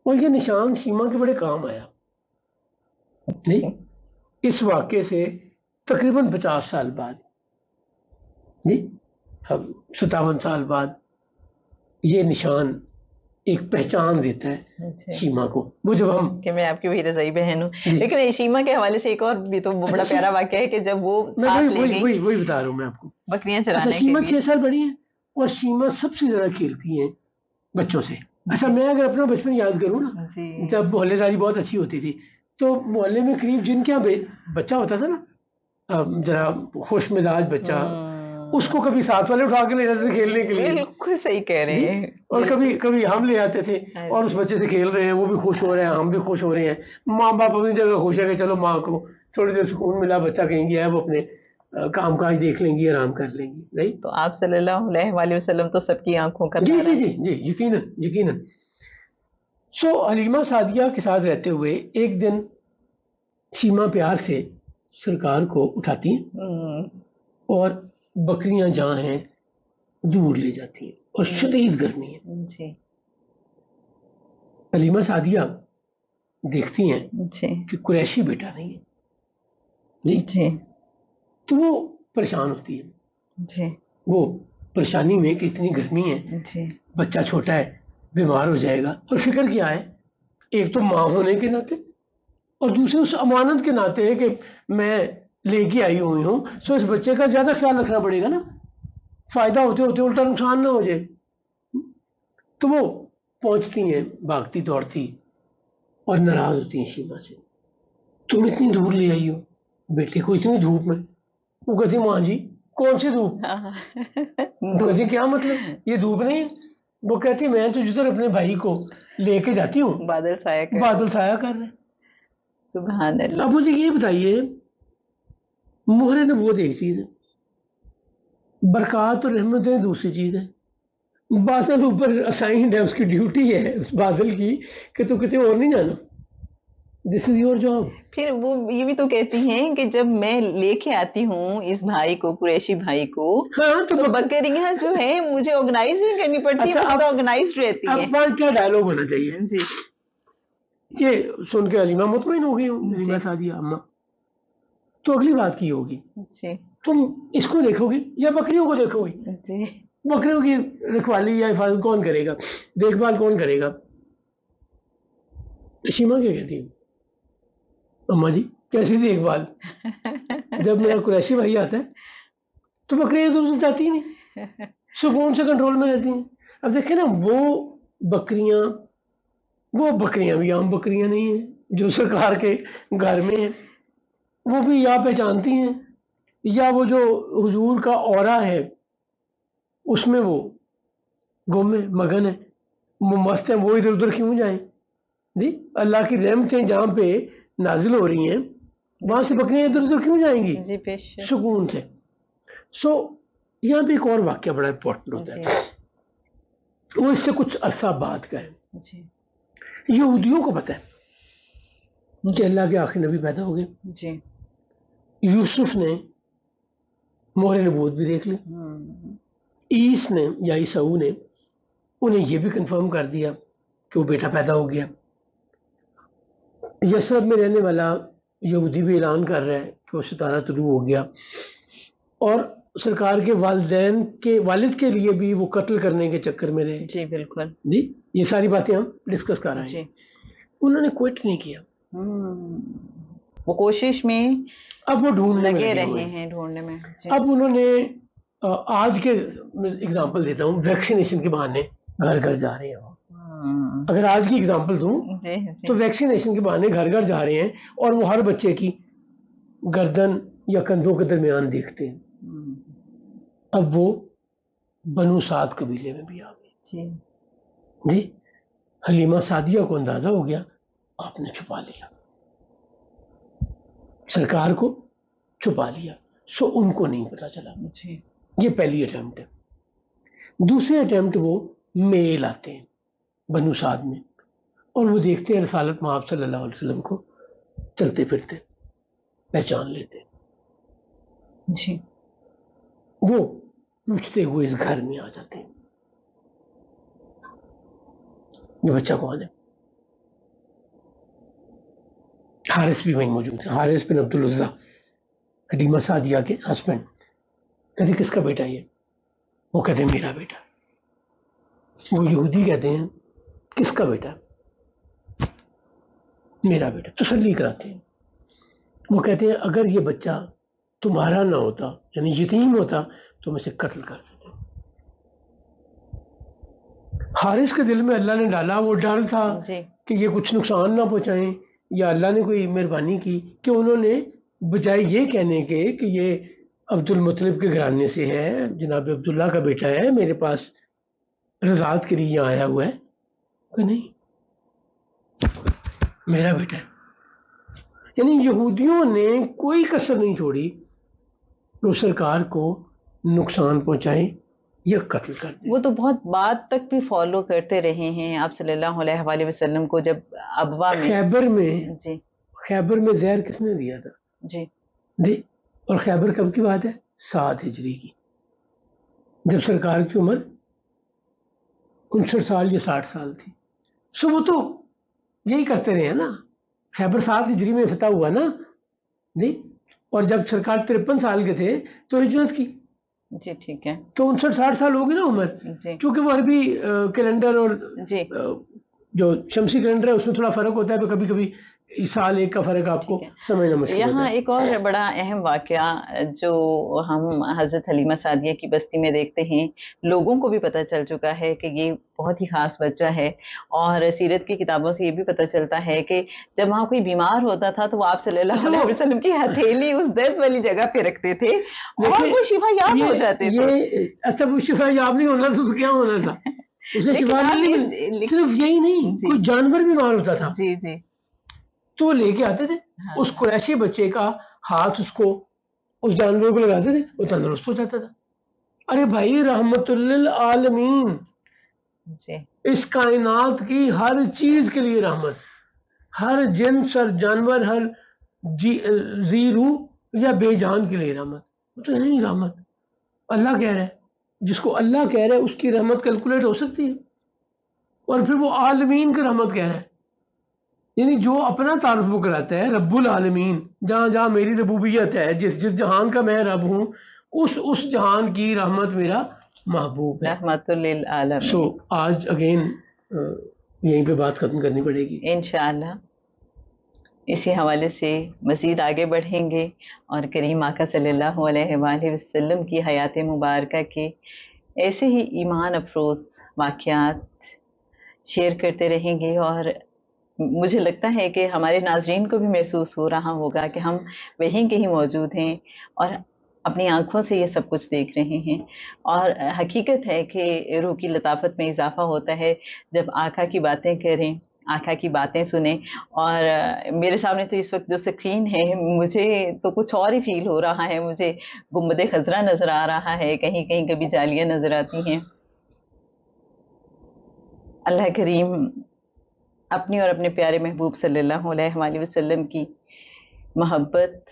اور یہ نشان شیما کے بڑے کام آیا. نہیں، اس واقعے سے تقریباً 50 سال بعد، جی 57 سال بعد یہ نشان ایک پہچان دیتا ہے شیما کو. وہ جب ہم کہ میں آپ کی وہی رضائی بہن ہوں. جی. لیکن شیما کے حوالے سے ایک اور بھی تو بڑا اچھا، پیارا واقعہ ہے کہ جب وہ میں ساتھ لے گئی وہی بتا رہا ہوں میں آپ کو. بکریاں اچھا، چرانے کے شیما لیے. 6 سال بڑی ہے اور شیما سب سے زیادہ کھیلتی ہیں بچوں سے. اچھا، میں اگر اپنا بچپن یاد کروں نا، جی جب محلے داری بہت اچھی ہوتی تھی تو محلے میں قریب جن کے یہاں بچہ ہوتا تھا نا، ذرا خوش مزاج بچہ، اس کو کبھی ساتھ والے اٹھا کے لے جاتے تھے کھیلنے کے لیے. بالکل صحیح کہہ رہے جی. ہیں. اور کبھی ہم لے آتے تھے اور اس بچے سے کھیل رہے ہیں، وہ بھی خوش ہو رہے ہیں، ہم بھی خوش ہو رہے ہیں. ماں باپ اپنی جگہ خوش ہے کہ چلو ماں کو تھوڑی دیر سکون ملا، بچہ کہیں گیا ہے، وہ اپنے کام کاج دیکھ لیں گی، آرام کر لیں گی. نہیں، تو آپ صلی اللہ علیہ وآلہ وسلم تو سب کی آنکھوں کا جی تارا جی ہے. جی جی، یقیناً. سو حلیمہ سعدیہ کے ساتھ رہتے ہوئے ایک دن شیما پیار سے سرکار کو اٹھاتی ہیں اور بکریاں جہاں ہیں دور لے جاتی ہیں اور شدید گرمی ہے. جی حلیمہ سعدیہ دیکھتی ہیں جی کہ قریشی بیٹا نہیں ہے. جی. جی تو وہ پریشان ہوتی ہے، جی وہ پریشانی میں کہ اتنی گرمی ہے، جی بچہ چھوٹا ہے، بیمار ہو جائے گا. اور فکر کیا ہے، ایک تو ماں ہونے کے ناطے اور دوسرے اس امانت کے ناطے کہ میں لے کے آئی ہوئی ہوں، سو اس بچے کا زیادہ خیال رکھنا پڑے گا نا، فائدہ ہوتے ہوتے الٹا نقصان نہ ہو جائے. تو وہ پہنچتی ہیں بھاگتی دوڑتی اور ناراض ہوتی ہیں شیما سے. تم اتنی دور لے آئی ہو بیٹے کو اتنی دھوپ میں. وہ کہتی ماں جی کون سی دھوپ؟ وہ کہتی کیا مطلب، یہ دھوپ نہیں ہے. وہ کہتی میں تو جدھر اپنے بھائی کو لے کے جاتی ہوں بادل سایہ کر بادل چھایا کر رہے. سبحان اللہ. اب مجھے یہ بتائیے، مہر نبوت ایک چیز ہے، برکات اور رحمتیں دوسری چیز ہے. بادل اوپر اسائنڈ ہے، اس کی ڈیوٹی ہے اس بادل کی کہ تو کتے اور نہیں جانا، دس از یور جاب. پھر وہ یہ بھی تو کہتی ہیں کہ جب میں لے کے آتی ہوں اس بھائی کو، قریشی بھائی کو، ہاں تو بکریاں جو ہیں مجھے آرگنائز نہیں کرنی پڑتی ہیں، وہ تو آرگنائز رہتی ہیں. اب کیا ڈائلوگ ہونا چاہیے. جی یہ سن کے حلیمہ مطمئن ہو گئی ہوں، حلیمہ سعدیہ اماں. تو اگلی بات کی ہوگی، جی تم اس کو دیکھو گی یا بکریوں کو دیکھو گی؟ جی بکریوں کی رکھوالی یا حفاظت کون کرے گا، دیکھ بھال کون کرے گا؟ شیما کیا کہتی ہے، اماں جی کیسی دیکھ بھال، جب میرا قریشی بھائی آتا ہے تو بکریاں تو اسے جاتی ہی نہیں، سکون سے کنٹرول میں رہتی ہیں. اب دیکھیں نا، وہ بکریاں بھی عام بکریاں نہیں ہیں جو سرکار کے گھر میں ہیں، وہ بھی یا پہچانتی ہیں یا وہ جو حضور کا اورا ہے اس میں وہ گم ہے، مگن ہے، مست ہیں. وہ ادھر ادھر کیوں جائیں؟ جی، اللہ کی رحمتیں جہاں پہ نازل ہو رہی ہیں وہاں سے بکریاں ادھر ادھر کیوں جائیں گی جی بے شک. سکون سے. سو یہاں پہ ایک اور واقعہ بڑا امپورٹنٹ ہوتا ہے، وہ اس سے کچھ عرصہ بعد کا ہے. جی یہودیوں کو پتہ ہے کہ اللہ کے آخری نبی پیدا ہو گئے. جی یوسف نے مہر نبوت بھی دیکھ لی، عیس نے یا عیسو نے انہیں یہ بھی کنفرم کر دیا کہ وہ بیٹا پیدا ہو گیا. یثرب میں رہنے والا یہودی بھی اعلان کر رہا ہے کہ وہ ستارہ طلوع ہو گیا. اور سرکار کے والدین کے والد کے لیے بھی وہ قتل کرنے کے چکر میں رہے. جی بالکل. جی یہ ساری باتیں ہم ڈسکس کر رہے جی. ہیں. انہوں نے کوئٹ نہیں کیا. وہ کوشش میں اب وہ ڈھونڈنے میں لگے لگے رہے ہوئے ہیں. ہیں، ڈھونڈنے میں. جی. اب انہوں نے آج کے اگزامپل دیتا ہوں، ویکسینیشن کے بہانے گھر گھر جا رہے ہیں. اگر آج کی اگزامپل دوں جی جی. تو ویکسینیشن کے بہانے گھر گھر جا رہے ہیں اور وہ ہر بچے کی گردن یا کندھوں کے درمیان دیکھتے ہیں. اب وہ بنو سعد قبیلے میں بھی آ گئے. جی. جی حلیمہ سعدیہ کو اندازہ ہو گیا، آپ نے چھپا لیا، سرکار کو چھپا لیا، سو ان کو نہیں پتا چلا. جی. یہ پہلی اٹیمپٹ ہے. دوسری اٹیمپٹ وہ میل آتے ہیں بنو سعد میں اور وہ دیکھتے ہیں رسالت مآب صلی اللہ علیہ وسلم کو چلتے پھرتے، پہچان لیتے. جی. وہ پوچھتے ہوئے اس گھر میں آ جاتے ہیں، یہ بچہ کون ہے؟ حارث بھی وہیں موجود ہے، حارث بن عبد العزیٰ حلیمہ سعدیہ کے ہسبینڈ. کہتے کس کا بیٹا یہ؟ وہ کہتے ہیں میرا بیٹا. وہ یہودی کہتے ہیں کس کا بیٹا؟ میرا بیٹا. تسلی کراتے ہیں. وہ کہتے ہیں اگر یہ بچہ تمہارا نہ ہوتا، یعنی یتیم ہوتا، تو میں اسے قتل کر دیتے. حارث کے دل میں اللہ نے ڈالا وہ ڈر تھا جی. کہ یہ کچھ نقصان نہ پہنچائیں، یا اللہ نے کوئی مہربانی کی کہ انہوں نے بجائے یہ کہنے کے کہ یہ عبد المطلب کے گھرانے سے ہے، جناب عبداللہ کا بیٹا ہے، میرے پاس رضاعت کے لیے یہاں آیا ہوا ہے، کہ نہیں میرا بیٹا ہے. یعنی یہودیوں نے کوئی کسر نہیں چھوڑی کہ اس سرکار کو نقصان پہنچائیں یا قتل کر دیں. وہ تو بہت بعد تک بھی فالو کرتے رہے ہیں آپ صلی اللہ علیہ وآلہ وسلم کو. جب ابوا میں خیبر میں جی خیبر میں زہر کس نے دیا تھا؟ جی جی. اور خیبر کب کی بات ہے؟ 7 ہجری کی، جب سرکار کی عمر 59 سال یا 60 سال تھی. سو وہ تو یہی کرتے رہے ہیں نا. خیبر 7 ہجری میں فتح ہوا نا جی. اور جب سرکار 53 سال کے تھے تو ہجرت کی، جی ٹھیک ہے. تو 59-60 سال ہوگی نا عمر. جی کیونکہ وہ عربی کیلنڈر اور جی جو شمسی کیلنڈر ہے اس میں تھوڑا فرق ہوتا ہے، تو کبھی کبھی سال ایک کا فرق آپ کو ٹھیک ہے. سمجھنا مشکل ہوتا یہاں ہے. ایک اور بڑا اہم واقعہ جو ہم حضرت حلیمہ سعدیہ کی بستی میں دیکھتے ہیں، لوگوں کو بھی پتہ چل چکا ہے کہ یہ بہت ہی خاص بچہ ہے، اور سیرت کی کتابوں سے یہ بھی پتہ چلتا ہے کہ جب وہاں کوئی بیمار ہوتا تھا تو وہ آپ صلی اللہ علیہ وسلم کی ہتھیلی اس درد والی جگہ پہ رکھتے تھے اور وہ شفا یاب ہو جاتے تھے. اچھا وہ شفا یاب نہیں ہونا تھا تو کیا ہونا تھا؟ اسے شفا نہیں. صرف یہی نہیں، کوئی جانور بیمار ہوتا تھا جی جی تو لے کے آتے تھے اس قریشی بچے کا ہاتھ، اس کو اس جانور کو لگاتے تھے، وہ تندرست ہو جاتا تھا. ارے بھائی رحمت للعالمین، جی اس کائنات کی ہر چیز کے لیے رحمت، ہر جنس اور جانور، ہر ذی روح یا بے جان کے لیے رحمت. وہ تو نہیں رحمت اللہ کہہ رہا ہے. جس کو اللہ کہہ رہا ہے اس کی رحمت کیلکولیٹ ہو سکتی ہے؟ اور پھر وہ عالمین کی رحمت کہہ رہا ہے، یعنی جو اپنا تعارف وہ کراتا ہے رب العالمین، جہاں جہاں میری ربوبیت ہے، جس جس جہان کا میں رب ہوں، اس جہان کی رحمت میرا محبوب ہے. رحمت للعالمین. سو آج اگین یہیں پہ بات ختم کرنی پڑے گی انشاءاللہ اسی حوالے سے مزید آگے بڑھیں گے اور کریم آقا صلی اللہ علیہ وآلہ وسلم کی حیات مبارکہ کے ایسے ہی ایمان افروز واقعات شیئر کرتے رہیں گے. اور مجھے لگتا ہے کہ ہمارے ناظرین کو بھی محسوس ہو رہا ہوگا کہ ہم وہیں کے ہی موجود ہیں اور اپنی آنکھوں سے یہ سب کچھ دیکھ رہے ہیں. اور حقیقت ہے کہ روح کی لطافت میں اضافہ ہوتا ہے جب آقا کی باتیں کریں، آقا کی باتیں سنیں. اور میرے سامنے تو اس وقت جو سکرین ہے مجھے تو کچھ اور ہی فیل ہو رہا ہے. مجھے گنبد خضرا نظر آ رہا ہے، کہیں کہیں کبھی جالیاں نظر آتی ہیں. اللہ کریم اپنی اور اپنے پیارے محبوب صلی اللہ علیہ وآلہ وسلم کی محبت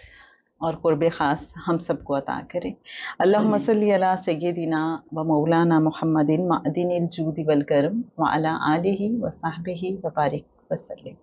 اور قرب خاص ہم سب کو عطا کرے. اللہم صلی علی سیدنا و مولانا محمد معدن الجود والکرم وعلی آلہ و صحبہ وبارک وسلم.